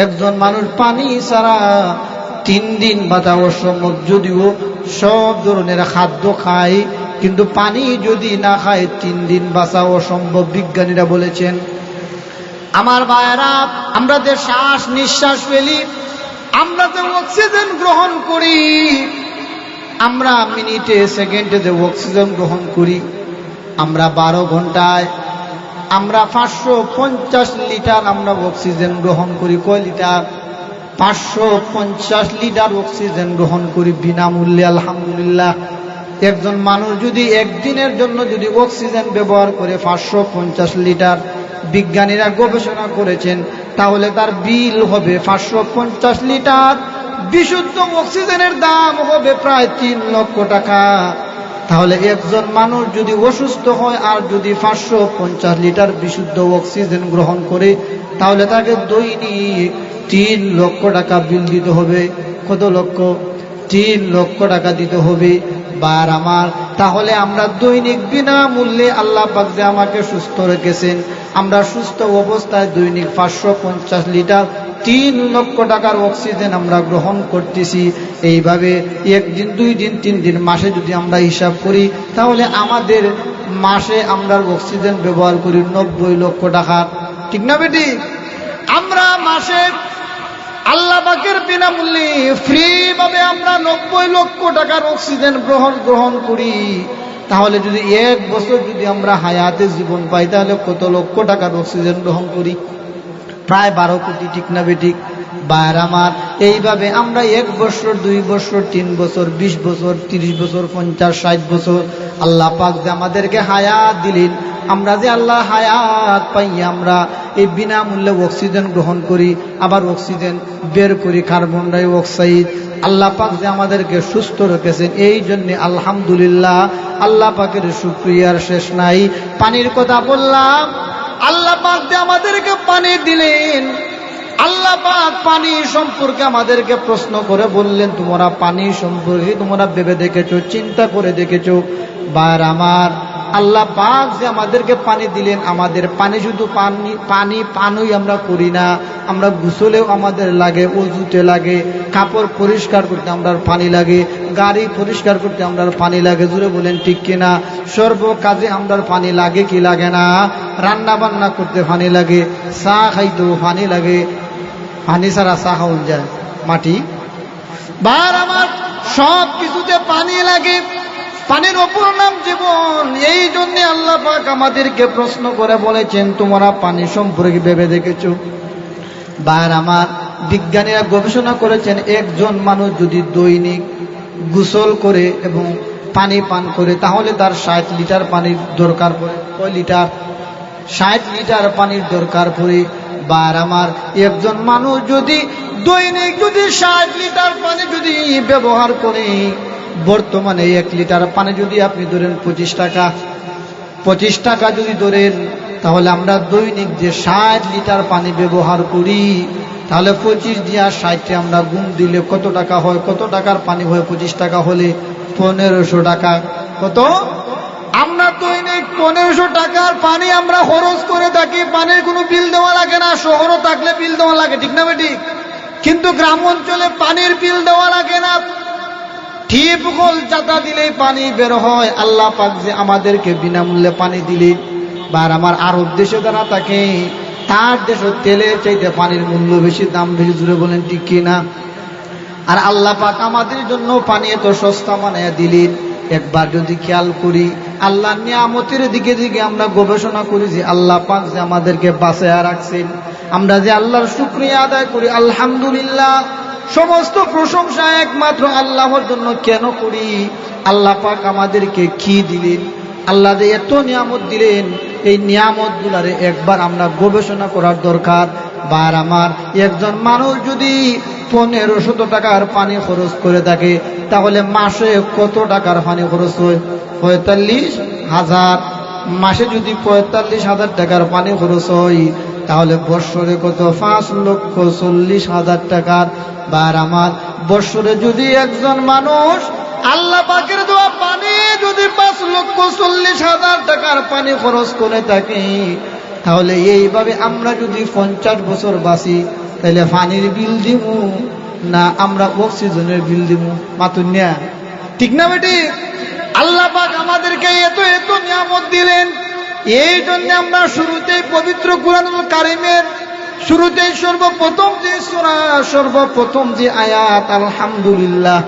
একজন মানুষ পানি ছাড়া 3 দিন বাঁচা অসম্ভব, যদিও সব ধরনের খাদ্য খায়, কিন্তু পানি যদি না খায় 3 দিন বাঁচা অসম্ভব, বিজ্ঞানীরা বলেছেন। আমার ভাইয়েরা, আমরা যে শ্বাস নিঃশ্বাস ফেলি, আমরা যে অক্সিজেন গ্রহণ করি, আমরা মিনিটে সেকেন্ডে যে অক্সিজেন গ্রহণ করি, আমরা 12 ঘন্টায় আমরা 550 লিটার আমরা অক্সিজেন গ্রহণ করি। কয় লিটার? 550 লিটার অক্সিজেন গ্রহণ করি বিনামূল্যে। আলহামদুলিল্লাহ। একজন মানুষ যদি একদিনের জন্য যদি অক্সিজেন ব্যবহার করে 550 লিটার, বিজ্ঞানীরা গবেষণা করেছেন, তাহলে তার বিল হবে 550 লিটার বিশুদ্ধ অক্সিজেনের দাম হবে প্রায় 3 লক্ষ টাকা। তাহলে একজন মানুষ যদি অসুস্থ হয় আর যদি 550 লিটার বিশুদ্ধ অক্সিজেন গ্রহণ করে, তাহলে তাকে দৈনিক 3 লক্ষ টাকা বিল দিতে হবে। কত লক্ষ? 3 লক্ষ টাকা দিতে হবে। বার আমার, তাহলে আমরা দৈনিক বিনামূল্যে, আল্লাহ পাক যে আমাকে সুস্থ রেখেছেন, আমরা সুস্থ অবস্থায় দৈনিক 550 লিটার 3 লক্ষ টাকার অক্সিজেন আমরা গ্রহণ করতেছি। এইভাবে 1 দিন 2 দিন 3 দিন মাসে যদি আমরা হিসাব করি, তাহলে আমাদের মাসে আমরা অক্সিজেন ব্যবহার করি 90 লক্ষ টাকা। ঠিক না বেটি? আমরা মাসে আল্লাহ পাকের বিনামূল্যে ফ্রি ভাবে আমরা 90 লক্ষ টাকার অক্সিজেন গ্রহণ করি। তাহলে যদি 1 বছর যদি আমরা হায়াতে জীবন পাই, তাহলে কত লক্ষ টাকার অক্সিজেন গ্রহণ করি? প্রায় 12 কোটি। ঠিক না বেটি? বাইর আমার, এইভাবে আমরা 1 বছর 2 বছর 3 বছর 20 বছর 30 বছর 50 60 বছর আল্লাহ পাক যে আমাদেরকে হায়াত দিলেন, আমরা যে আল্লাহ হায়াত পাই, আমরা এই বিনামূল্যে অক্সিজেন গ্রহণ করি, আবার অক্সিজেন বের করি, কার্বন ডাই অক্সাইড। আল্লাহ পাক যে আমাদেরকে সুস্থ রেখেছেন, এই জন্য আলহামদুলিল্লাহ, আল্লাহ পাকের শুকরিয়ার শেষ নাই। পানির কথা বললাম, আল্লাহ পাক যে আমাদেরকে পানি দিলেন, আল্লাহ পাক পানি সম্পর্কে আমাদেরকে প্রশ্ন করে বললেন, তোমরা পানি সম্পর্কে তোমরা ভেবে দেখেছো, চিন্তা করে দেখেছো? বার আমার, আল্লাহ পাক যে আমাদেরকে পানি দিলেন, আমাদের পানি শুধু পানই আমরা করি না, আমরা গোসলেও আমাদের লাগে, ওযুতে লাগে, কাপড় পরিষ্কার করতে আমরা পানি লাগে, গাড়ি পরিষ্কার করতে আমরা পানি লাগে। জুড়ে বলেন ঠিক কিনা? সর্ব কাজে আমরা পানি লাগে কি লাগে না? রান্না বান্না করতে পানি লাগে, চা খাইতেও পানি লাগে। পানি ছাড়া চা খাওয়া যায়? মাটি। বার আমার, সব কিছুতে পানি লাগে। পানির অপর নাম জীবন। এই জন্য আল্লাহ পাক আমাদেরকে প্রশ্ন করে বলেছেন, তোমরা পানি সম্পর্কে ভেবে দেখেছো? বার আমার, বিজ্ঞানীরা গবেষণা করেছেন, একজন মানুষ যদি দৈনিক গোসল করে এবং পানি পান করে, তাহলে তার 60 লিটার পানির দরকার পড়ে। কয় লিটার? 60 লিটার পানির দরকার পড়ে। বার আমার, একজন মানুষ যদি দৈনিক যদি 60 লিটার পানি যদি ব্যবহার করে, বর্তমানে 1 লিটার পানি যদি আপনি ধরেন 25 টাকা যদি ধরেন, তাহলে আমরা দৈনিক যে 60 লিটার পানি ব্যবহার করি, তাহলে 25 দিয়া 60 আমরা গুণ দিলে কত টাকা হয়? কত টাকার পানি হয় 25 টাকা হলে? 1500 টাকা। কত? আমরা দৈনিক 1500 টাকার পানি আমরা খরচ করে থাকি। পানির কোনো বিল দেওয়া লাগে না। শহরও থাকলে বিল দেওয়া লাগে, ঠিক না বেটি? কিন্তু গ্রাম অঞ্চলে পানির বিল দেওয়া লাগে না। টিপকল চাতা দিলেই পানি বের হয়। আল্লাহ পাক যে আমাদেরকে বিনামূল্যে পানি দিলেন। বার আমার, আরব দেশে যারা থাকে, তার দেশে তেলের চাইতে পানির মূল্য বেশি, দাম বেশি। জুড়ে বলেন ঠিক কিনা? আর আল্লাহ পাক আমাদের জন্য পানি এত সস্তা বানাইয়া দিলেন। একবার যদি খেয়াল করি, আল্লাহর নিয়ামতের দিকে দিকে আমরা গবেষণা করি যে আল্লাহ পাক যে আমাদেরকে বাঁচাইয়া রাখছেন, আমরা যে আল্লাহর শুকরিয়া আদায় করি, আলহামদুলিল্লাহ। সমস্ত প্রশংসা একমাত্র আল্লাহর জন্য কেন করি? আল্লাহ পাক আমাদেরকে কি দিলেন, আল্লাহ যে এত নিয়ামত দিলেন, এই নিয়ামত গুলারে একবার আমরা গবেষণা করার দরকার। বার আমার, একজন মানুষ যদি 1500 টাকার পানি খরচ করে থাকে, তাহলে মাসে কত টাকার পানি খরচ হয়? 45,000। মাসে যদি 45,000 টাকার পানি খরচ হয়, তাহলে বৎসরে কত? 5,40,000 টাকার। বার আমার, বৎসরে যদি একজন মানুষ আল্লাহ পাকের দেওয়া পানি যদি 5,40,000 টাকার পানি খরচ করে থাকে, তাহলে এইভাবে আমরা যদি 50 বছর বাঁচি, তাহলে পানির বিল দিব না আমরা অক্সিজেনের বিল দিব? মাতুন্যা, ঠিক না বেটি? আল্লাহ পাক আমাদেরকে এত এত নিয়ামত দিলেন। এই জন্য আমরা শুরুতেই পবিত্র কুরআনুল কারীমের শুরুতেই সর্বপ্রথম যে সূরা, সর্বপ্রথম যে আয়াত আলহামদুলিল্লাহ,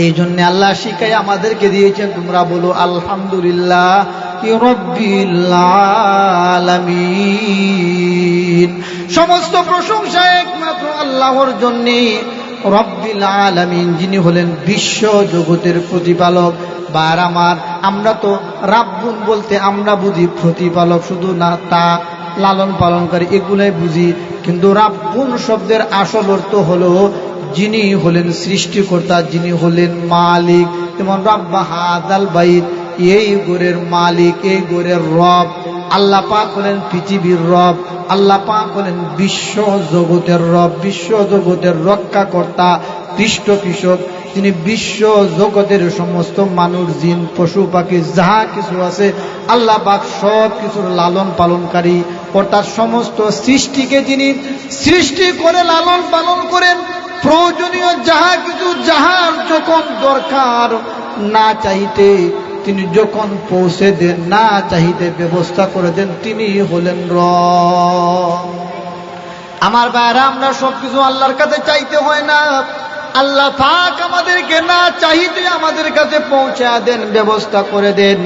এই জন্য আল্লাহ শিখাই আমাদেরকে দিয়েছেন, তোমরা বলো আলহামদুলিল্লাহ রাব্বিল আলামিন। সমস্ত প্রশংসা একমাত্র আল্লাহর জন্য, রব্বিল আলামিন, যিনি হলেন বিশ্ব জগতের প্রতিপালক। বার আমার, আমরা তো রাব্বুন বলতে আমরা বুঝি প্রতিপালক শুধু না, তা লালন পালনকারী এগুলাই বুঝি, কিন্তু রাব্বুন শব্দের আসল অর্থ হলো যিনি হলেন সৃষ্টিকর্তা, যিনি হলেন মালিক। যেমন রাব্বা হাযাল বাইত, এই ঘরের মালিক, এই ঘরের রব। আল্লাহ পাক হলেন পৃথিবীর রব, আল্লাহ পাক হলেন বিশ্ব জগতের রব, বিশ্ব জগতের রক্ষাকর্তা, পৃষ্ঠপোষক। তিনি বিশ্ব জগতের সমস্ত মানুষ, জিন, পশু পাখি যাহা কিছু আছে, আল্লাহ পাক সব কিছুর লালন পালনকারী। অর্থাৎ সমস্ত সৃষ্টিকে যিনি সৃষ্টি করে লালন পালন করেন, প্রয়োজনীয় যাহা কিছু যাহার যখন দরকার, না চাইতে তিনি যখন পৌঁছে দেন, না চাইতে ব্যবস্থা করে দেন, তিনি হলেন রব। আমার ভাইরা, আমরা সবকিছু আল্লাহর কাছে চাইতে হয় না, আল্লাহ পাক আমাদেরকে না চাইতে আমাদের কাছে পৌঁছা দেন, ব্যবস্থা করে দেন।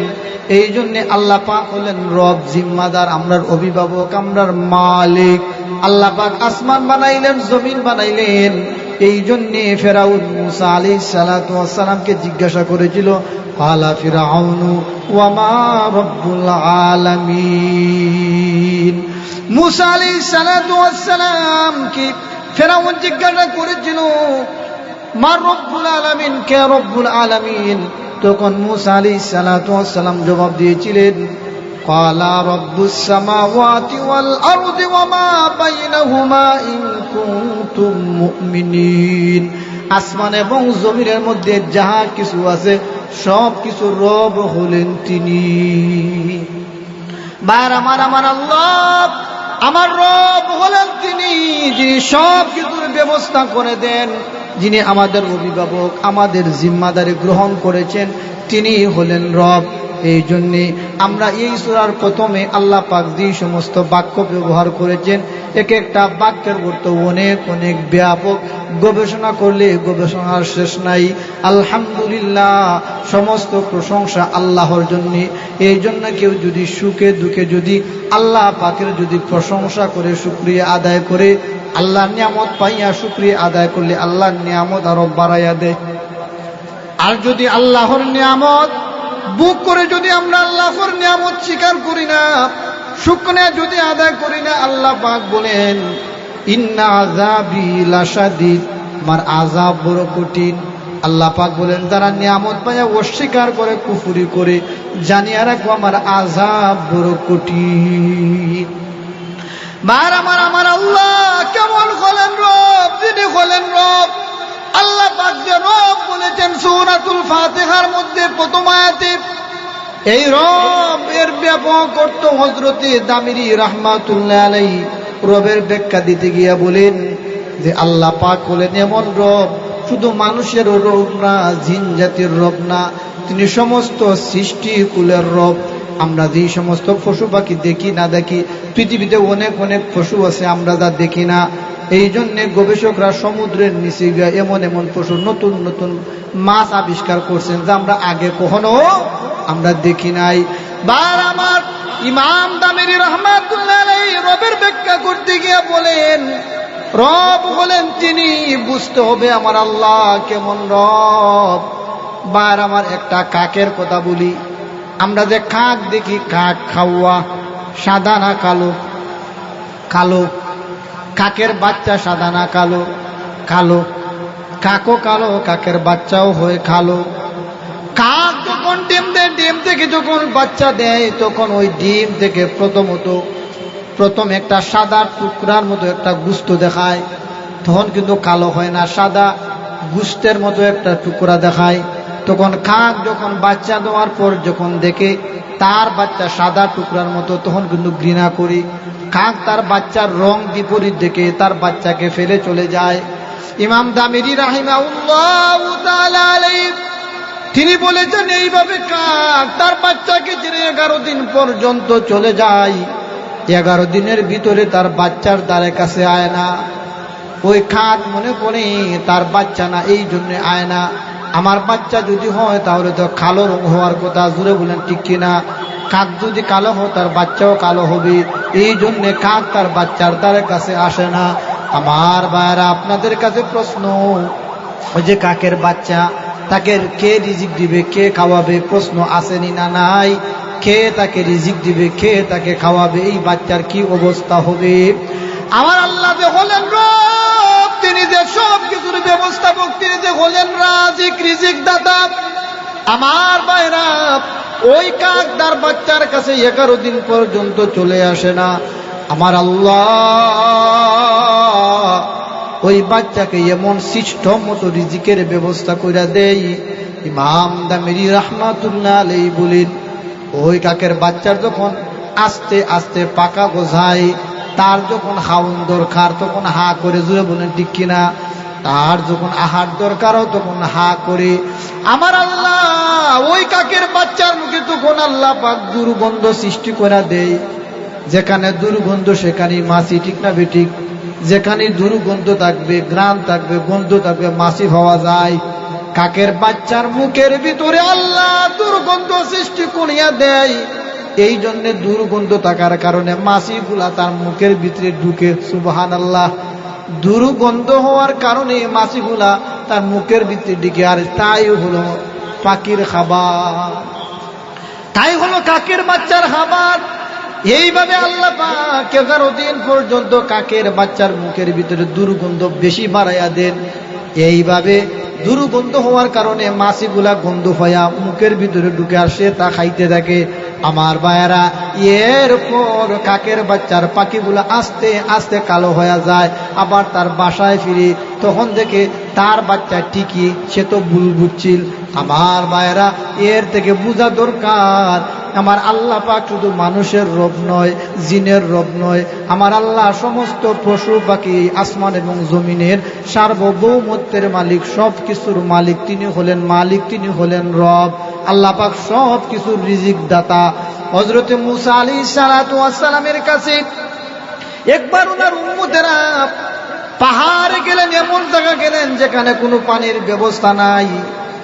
এই জন্য আল্লাহ পাক হলেন রব, জিম্মাদার, আমরার অভিভাবক, আমরার মালিক। আল্লাহ পাক আসমান বানাইলেন, জমিন বানাইলেন। এই জন্য ফেরাউন মুসা আলাইহিস সালাতু ওয়াস সালামকে জিজ্ঞাসা করেছিল, ক্বালা ফিরআউনু ওয়া মা রাব্বুল আলামিন। মুসা আলাইহিস সালাতু ওয়াস সালামকে ফেরাউন জিজ্ঞাসা করেছিল, মা রব্বুল আলামিন, কে রব্বুল আলামিন? তখন মুসা আলাইহিস সালাতু ওয়াস সালাম জবাব দিয়েছিলেন, ক্বালা রব্বুস সামাওয়াতি ওয়াল আরদি ওয়া মা বাইনাহুমা ইন কুনতুম মুমিনিন। আসমান এবং জমিনের মধ্যে যাহা কিছু আছে সব কিছু রব হলেন তিনি। বার আমার, আমার আল্লাহ, আমার রব হলেন তিনি, যিনি সব কিছুর ব্যবস্থা করে দেন, যিনি আমাদের অভিভাবক, আমাদের জিম্মাদারি গ্রহণ করেছেন, তিনি হলেন রব। এই জন্যে আমরা এই সূরার প্রথমে আল্লাহ পাক যে সমস্ত বাক্য ব্যবহার করেছেন, এক একটা বাক্যের অর্থ অনেক অনেক ব্যাপক, গবেষণা করলে গবেষণার শেষ নাই। আলহামদুলিল্লাহ, সমস্ত প্রশংসা আল্লাহর জন্য। এই জন্য কেউ যদি সুখে দুঃখে যদি আল্লাহ পাকের যদি প্রশংসা করে, শুকরিয়া আদায় করে, আল্লাহর নিয়ামত পাইয়া শুকরিয়া আদায় করলে আল্লাহর নিয়ামত আরো বাড়াইয়া দেয়। আর যদি আল্লাহর নিয়ামত বুক করে যদি আমরা আল্লাহর নিয়ামত স্বীকার করি না, শুকরিয়া যদি আদায় করি না, আল্লাহ পাক বলেন, ইন্না আযাবি লাশাদীদ, আমার আযাব বড় কঠিন। আল্লাহ পাক বলেন, যারা নিয়ামত পাইয়া অস্বীকার করে, কুফরি করে, জানিয়া রাখো আমার আযাব বড় কঠিন। বার আমার, আমার আল্লাহ কেমন হলেন রব, যিনি হলেন রব। আল্লাহ পাক যে রব বলেছেন সূরাতুল ফাতিহার মধ্যে প্রথম আয়াতে, এই রব এর ব্যাপক অর্থ হযরতে দামিরি রাহমাতুল্লাহ আলাইহি রবের ব্যাখ্যা দিতে গিয়া বলেন যে আল্লাহ পাক হলেন এমন রব, শুধু মানুষের রব না, জিন জাতির রব না, তিনি সমস্ত সৃষ্টি কুলের রব। আমরা যে সমস্ত পশু পাখি দেখি না দেখি, পৃথিবীতে অনেক অনেক পশু আছে আমরা যা দেখি না। এই জন্য গবেষকরা সমুদ্রের নিচে গিয়ে এমন এমন পশু, নতুন নতুন মাছ আবিষ্কার করছেন যা আমরা আগে কখনো আমরা দেখি নাই। বার আমার ইমাম দামেরি রহমাতুল্লাহ আলাইহি রবের ব্যাখ্যা করতে গিয়ে বলেন, রব হলেন তিনি, বুঝতে হবে আমার আল্লাহ কেমন রব। বার আমার একটা কাকের কথা বলি। আমরা যে কাক দেখি, কাক খাওয়া সাদা না কালো? কালো। কাকের বাচ্চা সাদা না কালো? কালো। কাকও কালো, কাকের বাচ্চাও হয়ে কালো। কাক যখন ডিম দেয়, ডিম থেকে যখন বাচ্চা দেয়, তখন ওই ডিম থেকে প্রথম একটা সাদা টুকরার মতো একটা গুস্ত দেখায়, তখন কিন্তু কালো হয় না, সাদা গুস্তের মতো একটা টুকরা দেখায়। তখন কাক যখন বাচ্চা দেওয়ার পর যখন দেখে তার বাচ্চা সাদা টুকরার মতো, তখন কিন্তু ঘৃণা করি। কাক তার বাচ্চার রং বিপরীত দেখে তার বাচ্চাকে ফেলে চলে যায়। ইমাম দামিরি রাহিমাহুল্লাহু তাআলা আলাইহি তিনি বলেছেন এইভাবে কাক তার বাচ্চাকে ছেড়ে 11 দিন পর্যন্ত চলে যায়, 11 দিনের ভিতরে তার বাচ্চার দ্বারে কাছে আয় না। ওই কাক মনে করে তার বাচ্চা না, এই জন্য আয় না। আমার বাচ্চা যদি হয় তাহলে তো কালো রং হওয়ার কথা, জুড়ে বলেন ঠিক কিনা? কাক যদি কালো হয় তার বাচ্চাও কালো হবে, এই জন্য কাক তার বাচ্চার দ্বারে কাছে আসে না। আমার ভাইরা, আপনাদের কাছে প্রশ্ন, ওই যে কাকের বাচ্চা, তাকে কে রিজিক দিবে, কে খাওয়াবে? প্রশ্ন আসেনি না নাই? কে তাকে রিজিক দিবে, কে তাকে খাওয়াবে? এই বাচ্চার কি অবস্থা হবে? আমার আল্লাহ যে হলেন রব, তিনি যে সব কিছুর ব্যবস্থাপক, তিনি যে হলেন রাজিক, রিজিক দাতা। আমার ভাইরা, ওই কাক তার বাচ্চার কাছে 11 দিন পর্যন্ত চলে আসে না। আমার আল্লাহ ওই বাচ্চাকে এমন সিস্টেম মতো রিজিকের ব্যবস্থা করে দেই। ইমাম দামেরি রাহমাতুল্লাহ আলাইহি বলেন, ওই কাকের বাচ্চার যখন আস্তে আস্তে পাকা গোছায়, তার যখন খাওন দরকার তখন হা করে, জুড়ে বলেন ঠিক কিনা? তার যখন আহার দরকারও তখন হা করে। আমার আল্লাহ ওই কাকের বাচ্চার মুখে তখন আল্লাহ পাক দুর্গন্ধ সৃষ্টি করে দেয়। যেখানে দুর্গন্ধ সেখানে মাছি, ঠিক না বেঠিক? যেখানে দুর্গন্ধ থাকবে, ঘ্রাণ থাকবে, গন্ধ থাকবে, মাছি পাওয়া যায়। কাকের বাচ্চার মুখের ভিতরে আল্লাহ দুর্গন্ধ সৃষ্টি করিয়া দেয়। এই জন্য দুর্গন্ধ থাকার কারণে মাছিগুলা তার মুখের ভিতরে ঢুকে। সুবহানাল্লাহ। দুর্গন্ধ হওয়ার কারণে মাছিগুলা তার মুখের ভিতরে ঢুকে। আর তাই হলো পাখির খাবার, তাই হলো কাকের বাচ্চার খাবার। এইভাবে আল্লাহ পাক 11 দিন পর্যন্ত কাকের বাচ্চার মুখের ভিতরে দুর্গন্ধ বেশি বাড়াইয়া দেন। এইভাবে দুর্গন্ধ হওয়ার কারণে মাছিগুলা গন্ধ হইয়া মুখের ভিতরে ঢুকে আসে, তা খাইতে থাকে। আমার ভাইয়েরা, এরপর কাকের বাচ্চার পাখিগুলা আস্তে আস্তে কালো হয়ে যায়। আবার তার বাসায় ফিরে তখন দেখে তার বাচ্চা ঠিকই, সে তো ভুল বুঝছিল। আমার ভাইয়েরা, এর থেকে বোঝা দরকার আমার আল্লাহ পাক শুধু মানুষের রব নয়, জিনের রব নয়। আমার আল্লাহ সমস্ত পশু পাখি, আসমান এবং জমিনের সার্বভৌমত্বের মালিক, সব কিছুর মালিক। তিনি হলেন মালিক, তিনি হলেন রব। আল্লাহ পাক সব কিছুর রিজিক দাতা। হযরতে মূসা আলাইহিস সালাতু ওয়াস সালামের কাছে একবার ওনার উম্মতেরা পাহাড়ে গেলেন, এমন জায়গা গেলেন যেখানে কোনো পানির ব্যবস্থা নাই।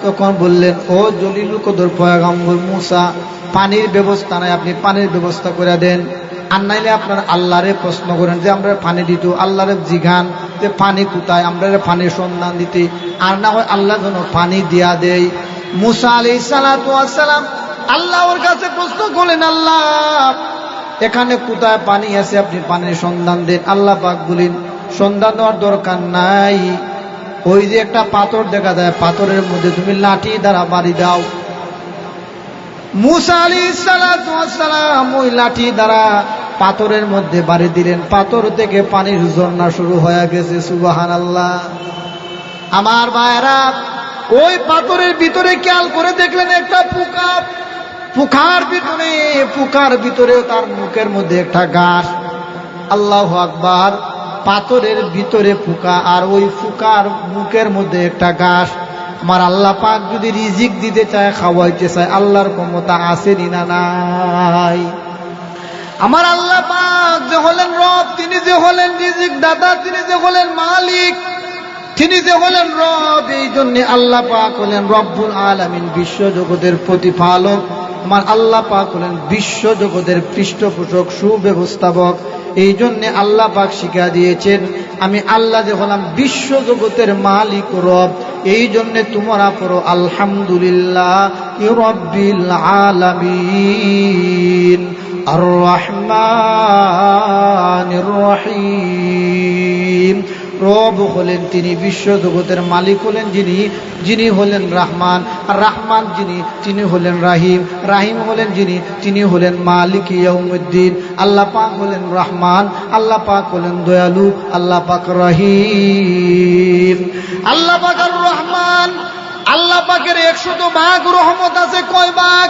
তখন বললেন, ও জলিলুল কদর পয়গম্বর মূসা, পানির ব্যবস্থা নাই, আপনি পানির ব্যবস্থা করে দেন। আর নাইলে আপনার আল্লাহরে প্রশ্ন করেন যে আমরা পানি দিত, আল্লাহরে জিগান যে পানি কোথায়, আমরা পানির সন্ধান দিতে। আর না হয় আল্লাহ যেন পানি দিয়া দেয়। মূসা আলাইহিস সালাতু ওয়াস সালাম আল্লাহ ওর কাছে প্রশ্ন করলেন, আল্লাহ এখানে কোথায় পানি আছে, আপনি পানির সন্ধান দেন। আল্লাহ পাক বলেন, সন্ধান দেওয়ার দরকার নাই। ওই যে একটা পাথর দেখা যায়, পাথরের মধ্যে তুমি লাঠি দ্বারা বাড়ি দাও। মূসা আলাইহিস সালাতু ওয়াস সালাম ওই লাঠি দ্বারা পাথরের মধ্যে বাড়ি দিলেন। পাথর থেকে পানির ঝর্ণা শুরু হয়ে গেছে। সুবহানাল্লাহ। আমার ভাইরা, ওই পাথরের ভিতরে খেয়াল করে দেখলেন একটা পোকা। পোকার ভিতরে তার মুখের মধ্যে একটা ঘাস। আল্লাহু আকবার। পাথরের ভিতরে পোকা, আর ওই পোকার মুখের মধ্যে একটা ঘাস। আমার আল্লাহ পাক যদি রিজিক দিতে চায়, খাওয়াইতে চায়, আল্লাহর ক্ষমতা আছে না নাই? আমার আল্লাহ পাক যে হলেন রব, তিনি যে হলেন রিজিক দাতা, তিনি যে হলেন মালিক, তিনি যে হলেন রব। এই জন্য আল্লাহ পাক হলেন রব্বুল আলামিন, বিশ্ব জগতের প্রতিপালক। আমার আল্লাহ পাক হলেন বিশ্ব জগতের পৃষ্ঠপোষক, সুব্যবস্থাপক। এই জন্য আল্লাহ পাক শিক্ষা দিয়েছেন, আমি আল্লাহ যে হলাম বিশ্ব জগতের মালিক, রব। এই জন্য তোমরা পড়ো আলহামদুলিল্লাহ রাব্বিল আলামিন আর রহমানির রহিম। রব হলেন তিনি, বিশ্ব জগতের মালিক হলেন যিনি হলেন রহমান, আর রহমান তিনি হলেন রাহিম, রাহিম হলেন তিনি হলেন মালিক ইয়াউমিদ্দিন। আল্লাহ পাক হলেন রহমান, আল্লাহ পাক হলেন দয়ালু, আল্লাহ পাক রহিম। আল্লাহ পাক আর রহমান, আল্লাহ পাকের 100 ভাগ রহমত আছে। কয় ভাগ?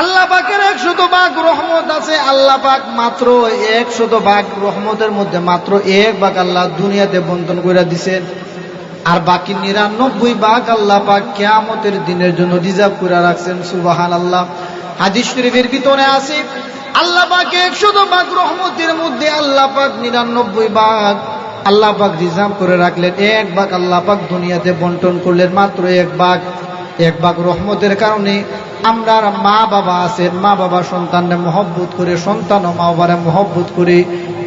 আল্লাহ পাকের 100 ভাগ রহমত আছে। আল্লাহ পাক মাত্র 100 ভাগ রহমতের মধ্যে মাত্র 1 ভাগ আল্লাহ দুনিয়াতে বন্টন করে দিছেন। আর বাকি 99 ভাগ আল্লাহ পাক কিয়ামতের দিনের জন্য রিজার্ভ করে রাখছেন। সুবহানাল্লাহ। হাদিস শরীফের ভিতরে আছে আল্লাহ পাক 100 ভাগ রহমতের মধ্যে আল্লাহ পাক 99 ভাগ আল্লাহ পাক রিজার্ভ করে রাখলেন। 1 ভাগ আল্লাহ পাক দুনিয়াতে বন্টন করলেন, মাত্র 1 ভাগ। 1 ভাগ রহমতের কারণে আমরা মা বাবা আছেন, মা বাবা সন্তানকে মহব্বত করে, সন্তানও মা বাবারে মহব্বত করে,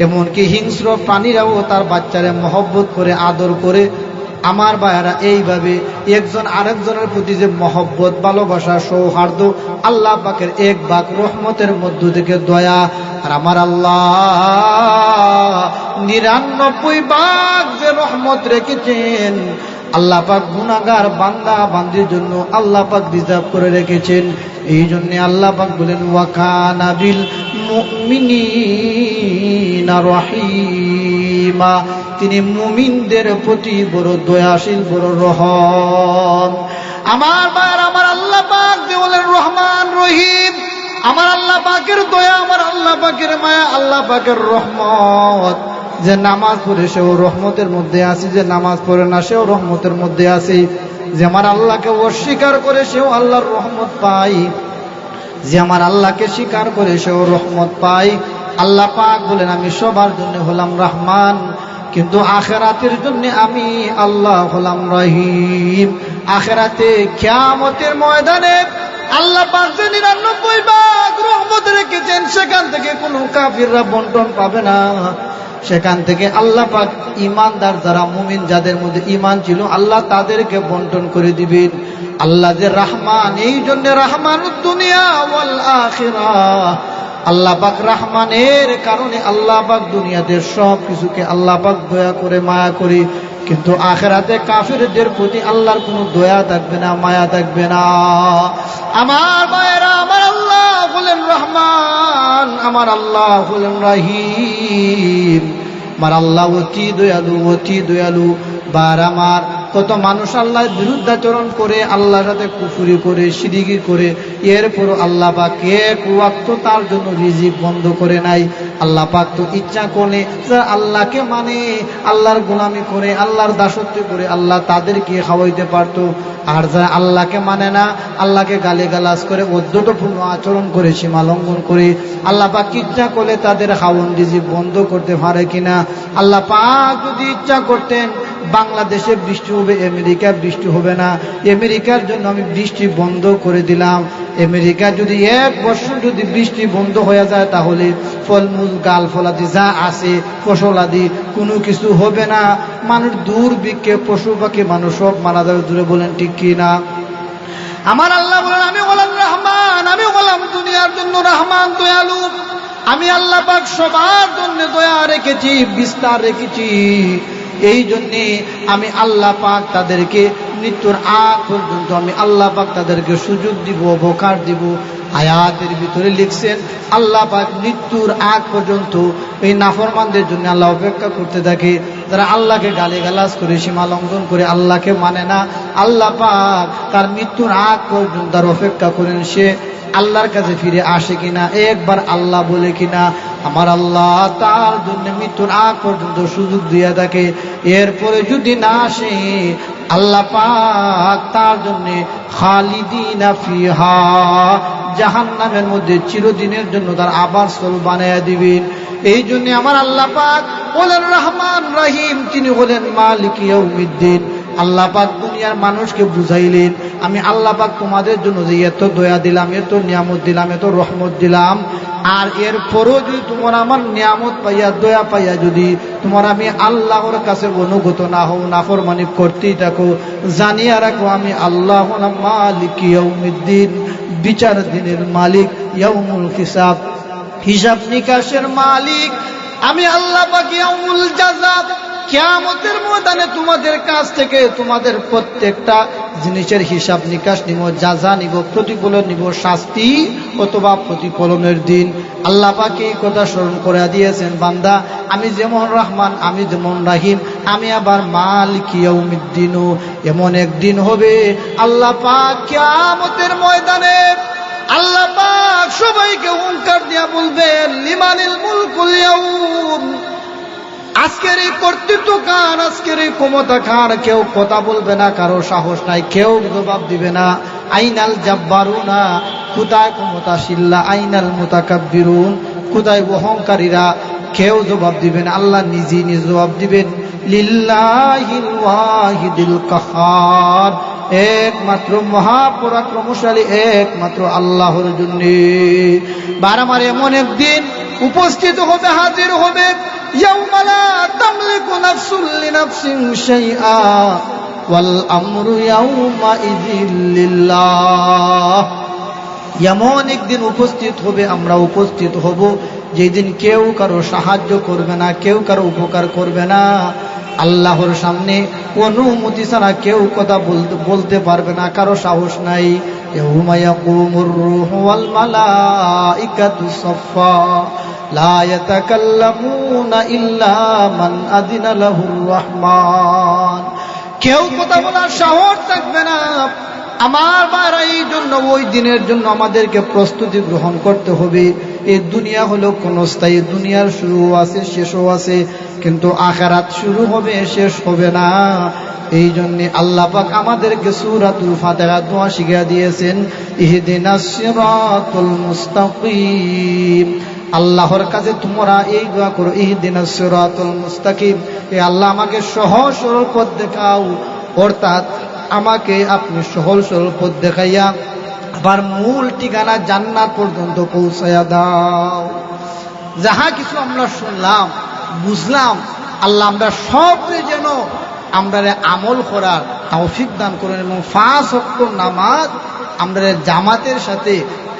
এমনকি হিংস্র প্রাণীরাও তার বাচ্চারে মহব্বত করে, আদর করে। আমার ভাইয়েরা, এইভাবে একজন আরেকজনের প্রতি যে মহব্বত, ভালোবাসা, সৌহার্দ্য, আল্লাহ পাকের 1 ভাগ রহমতের মধ্য থেকে দয়া। আর আমার আল্লাহ 99 ভাগ যে রহমত রেখেছেন, আল্লাহ পাক গুনাহগার বান্দা বান্দির জন্য আল্লাহ পাক রিজার্ভ করে রেখেছেন। এই জন্য আল্লাহ পাক বলেন, ওয়া কানা বিল মুমিনিনা রহিমা, তিনি মুমিনদের প্রতি বড় দয়াশীল, বড় রহম। আমার ভাইয়ের, আমার আল্লাহ পাক যে বলেন রহমান রহিম, আমার আল্লাহ পাকের দয়া, আমার আল্লাহ পাকের মায়া, আল্লাহ পাকের রহমত। যে নামাজ পড়ে সেও রহমতের মধ্যে আছে, যে নামাজ পড়ে না সেও রহমতের মধ্যে আছে। যে আমার আল্লাহকে অস্বীকার করে সেও আল্লাহর রহমত পায়, যে আমার আল্লাহকে স্বীকার করে সেও রহমত পায়। আল্লাহ পাক বলেন, আমি সবার জন্য হলাম রহমান, কিন্তু আখিরাতের জন্য আমি আল্লাহ হলাম রহিম। আখিরাতে কিয়ামতের ময়দানে আল্লাহ পাক যে 99 ভাগ রহমত রেখেছেন, সেখান থেকে কোনো কাফিররা বন্টন পাবে না। সেখান থেকে আল্লাহ পাক ঈমানদার যারা, মুমিন যাদের মধ্যে ঈমান ছিল, আল্লাহ তাদেরকে বন্টন করে দিবেন। আল্লাহ যে রহমান, এই জন্য রহমানুদ দুনিয়া ওয়াল আখিরাহ। আল্লাহ পাক রহমানের কারণে আল্লাহ পাক দুনিয়াতে সব কিছুকে আল্লাহ পাক দয়া করে, মায়া করে। কিন্তু আখিরাতে কাফিরদের প্রতি আল্লাহর কোনো দয়া থাকবে না, মায়া থাকবে না। আমার ভাইয়েরা, আমার আল্লাহ হলেন রহমান, আমার আল্লাহ হলেন রহিম। আমার আল্লাহ অতি দয়ালু, অতি দয়ালু। বার আমার কত মানুষ আল্লাহর বিরুদ্ধাচরণ করে, আল্লাহর সাথে কুফরি করে, শিরকি করে, এরপর আল্লাহ পাক 1 ওয়াক্ত তার জন্য রিজিক বন্ধ করে নাই। আল্লাহ পাক তো ইচ্ছা করে যারা আল্লাহকে মানে, আল্লাহর গোলামি করে, আল্লাহর দাসত্ব করে, আল্লাহ তাদেরকে খাওয়াইতে পারতো। আর যারা আল্লাহকে মানে না, আল্লাহকে গালিগালাজ করে, অধ্যতপূর্ণ আচরণ করে, সীমা লঙ্ঘন করে, আল্লাহ পাক ইচ্ছা করলে তাদের খাওয়ান রিজিক বন্ধ করতে পারে কিনা? আল্লাহ পাক যদি ইচ্ছা করতেন বাংলাদেশে বৃষ্টি হবে, আমেরিকা বৃষ্টি হবে না, আমেরিকার জন্য আমি বৃষ্টি বন্ধ করে দিলাম। আমেরিকা যদি 1 বছর যদি বৃষ্টি বন্ধ হয়ে যায়, তাহলে ফলমূল, গাল ফলাদি যা আছে, ফসলাদি কোনো কিছু হবে না। মানুষ দুর্ভিক্ষে, পশু পাখি, মানুষ সব মারা যাবে। দূরে বলেন ঠিক কি না? আমার আল্লাহ বলেন, আমি হলাম রহমান, আমি হলাম দুনিয়ার জন্য রহমান, দয়ালু। আমি আল্লাহ পাক সবার জন্য দয়া রেখেছি, বিস্তার রেখেছি। এই জন্যে আমি আল্লাহ পাক তাদেরকে মৃত্যুর আগ পর্যন্ত আমি আল্লাহ পাক তাদেরকে সুযোগ দিব, অবকাশ দিব। আয়াতের ভিতরে লিখছেন আল্লাহ পাক মৃত্যুর আগ পর্যন্ত এই নাফরমানদের জন্য আল্লাহ অপেক্ষা করতে থাকে। যারা আল্লাহকে গালিগালাজ করে, সীমা লঙ্ঘন করে, আল্লাহকে মানে না, আল্লাহ পাক তার মৃত্যুর আগ পর্যন্ত তার অপেক্ষা করেন সে আল্লাহর কাছে ফিরে আসে কিনা, একবার আল্লাহ বলে কিনা। আমার আল্লাহ তার জন্য মৃত্যুর আগ পর্যন্ত সুযোগ দিয়ে থাকে। এরপরে যদি না আসে, আল্লাহ পাক তার জন্য খালিদিনা ফিহা, জাহান্নামের মধ্যে চিরদিনের জন্য তার আবাসস্থল বানায়া দিবেন। এই জন্য আমার আল্লাহ পাক হলেন রহমান রহিম, তিনি হলেন মালিক ইয়াউমিদ্দিন। আল্লাহ পাক দুনিয়ার মানুষকে বুঝাইলেন, আমি আল্লাহ পাক তোমাদের জন্য যে এত দয়া দিলাম, এত নিয়ামত দিলাম, এত রহমত দিলাম, আর এরপরও যদি তোমার আমার নিয়ামত পাইয়া, দয়া পাইয়া যদি তোমার আমি আল্লাহর কাছে অনুগত না হও, নাফরমানি করতেই থাকো, জানিয়া রাখো আমি আল্লাহ হলাম মালিক ইয়াউমিদ্দিন, বিচার দিনের মালিক, ইয়াউমুল হিসাব, হিসাব নিকাশের মালিক। আমি আল্লাহ পাক ইয়াউমুল জাযা, কিয়ামতের ময়দানে তোমাদের কাছ থেকে তোমাদের প্রত্যেকটা জিনিসের হিসাব নিকাশ নিব, জাযা নিব, প্রতিফলন নিব, শাস্তি অথবা প্রতিফলনের দিন। আল্লাহ পাক এই কথা স্মরণ করে দিয়েছেন, বান্দা আমি যেমন রহমান, আমি যেমন রাহিম, আমি আবার মালিক ইয়াউমিদ্দিনও। এমন একদিন হবে আল্লাহ পাক কিয়ামতের ময়দানে আল্লাহ পাক সবাইকে হুঙ্কার দিয়া বলবেন, লিমানিল মুলকুল ইয়াউম, আজকের এই কর্তৃত্ব কার, আজকের এই ক্ষমতা কার? কেউ কথা বলবে না, কারো সাহস নাই, কেউ জবাব দিবে না। আইনাল জাব্বারুনা, কোথায় ক্ষমতাশীলরা? আইনাল মুতাকাব্বিরুন, কোথায় অহংকারীরা? কেউ জবাব দিবেন, আল্লাহ নিজেই নিজ জবাব দিবেন। লিল্লাহিল ওয়াহিদিল কাহার, একমাত্র মহাপরাক্রমশালী একমাত্র আল্লাহর জন্য। বারবার এমন একদিন উপস্থিত হবে, হাজির হবে, ইয়াউমা লা তামলিকু নাফসুন লিনাফসিন শাইআ ওয়াল আমরু ইয়াউমা ইযিল লিল্লাহ। এমন একদিন উপস্থিত হবে, আমরা উপস্থিত হব, যেদিন কেউ কারো সাহায্য করবে না, কেউ কারো উপকার করবে না। আল্লাহর সামনে অনুমতি ছাড়া কেউ কথা বলতে পারবে না, কারো সাহস নাই। ইয়াউমা ইয়াকুমুর রূহু ওয়াল মালাইকাতু সাফফা লা ইয়াতাকাল্লামুনা ইল্লা মান আযিনা লাহুর রহমান। কেউ কথা বলার সাহস থাকবে না। আমার ভাইরা, এই জন্য ওই দিনের জন্য আমাদেরকে প্রস্তুতি গ্রহণ করতে হবে। এই দুনিয়া হলো ক্ষণস্থায়ী, দুনিয়ার শুরু আছে, শেষও আছে, কিন্তু আখিরাত শুরু হবে, শেষ হবে না। এই জন্য আল্লাহ পাক আমাদেরকে সূরাতুল ফাতিহা দোয়া শিখিয়ে দিয়েছেন, ইহদিনাস সিরাতুল মুস্তাকিম। আল্লাহর কাছে তোমরা এই দোয়া করো, ইহদিনাস সিরাতুল মুস্তাকিম, এ আল্লাহ আমাকে সহজ সরল পথ দেখাও। অর্থাৎ আমাকে আপনি সহজ সরল পথ দেখাইয়া আবার মূল ঠিকানা জান্নাত পর্যন্ত পৌঁছাইয়া দাও। যাহা কিছু আমরা শুনলাম, বুঝলাম, আল্লাহ আমরা সব যেন আমরা আমল করার তৌফিক দান করেন, এবং 5 ওয়াক্ত নামাজ আমরা জামাতের সাথে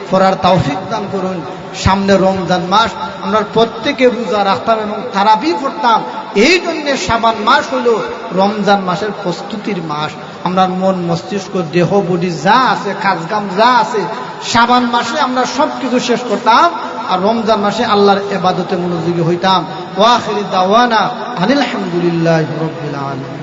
পড়ার তৌফিক দান করুন। সামনে রমজান মাস, আমরা প্রত্যেকে রোজা রাখতাম এবং তারাবি পড়তাম। এই জন্য শাবান মাস হলো রমজান মাসের প্রস্তুতির মাস। আমরা মন, মস্তিষ্ক, দেহ, বডি যা আছে, কাজকাম যা আছে, শাবান মাসে আমরা সবকিছু শেষ করতাম, আর রমজান মাসে আল্লাহর ইবাদতে মনোযোগী হইতাম। ওয়া আখিরি দাওয়ানা আনিল হামদুলিল্লাহি রাব্বিল আলামিন।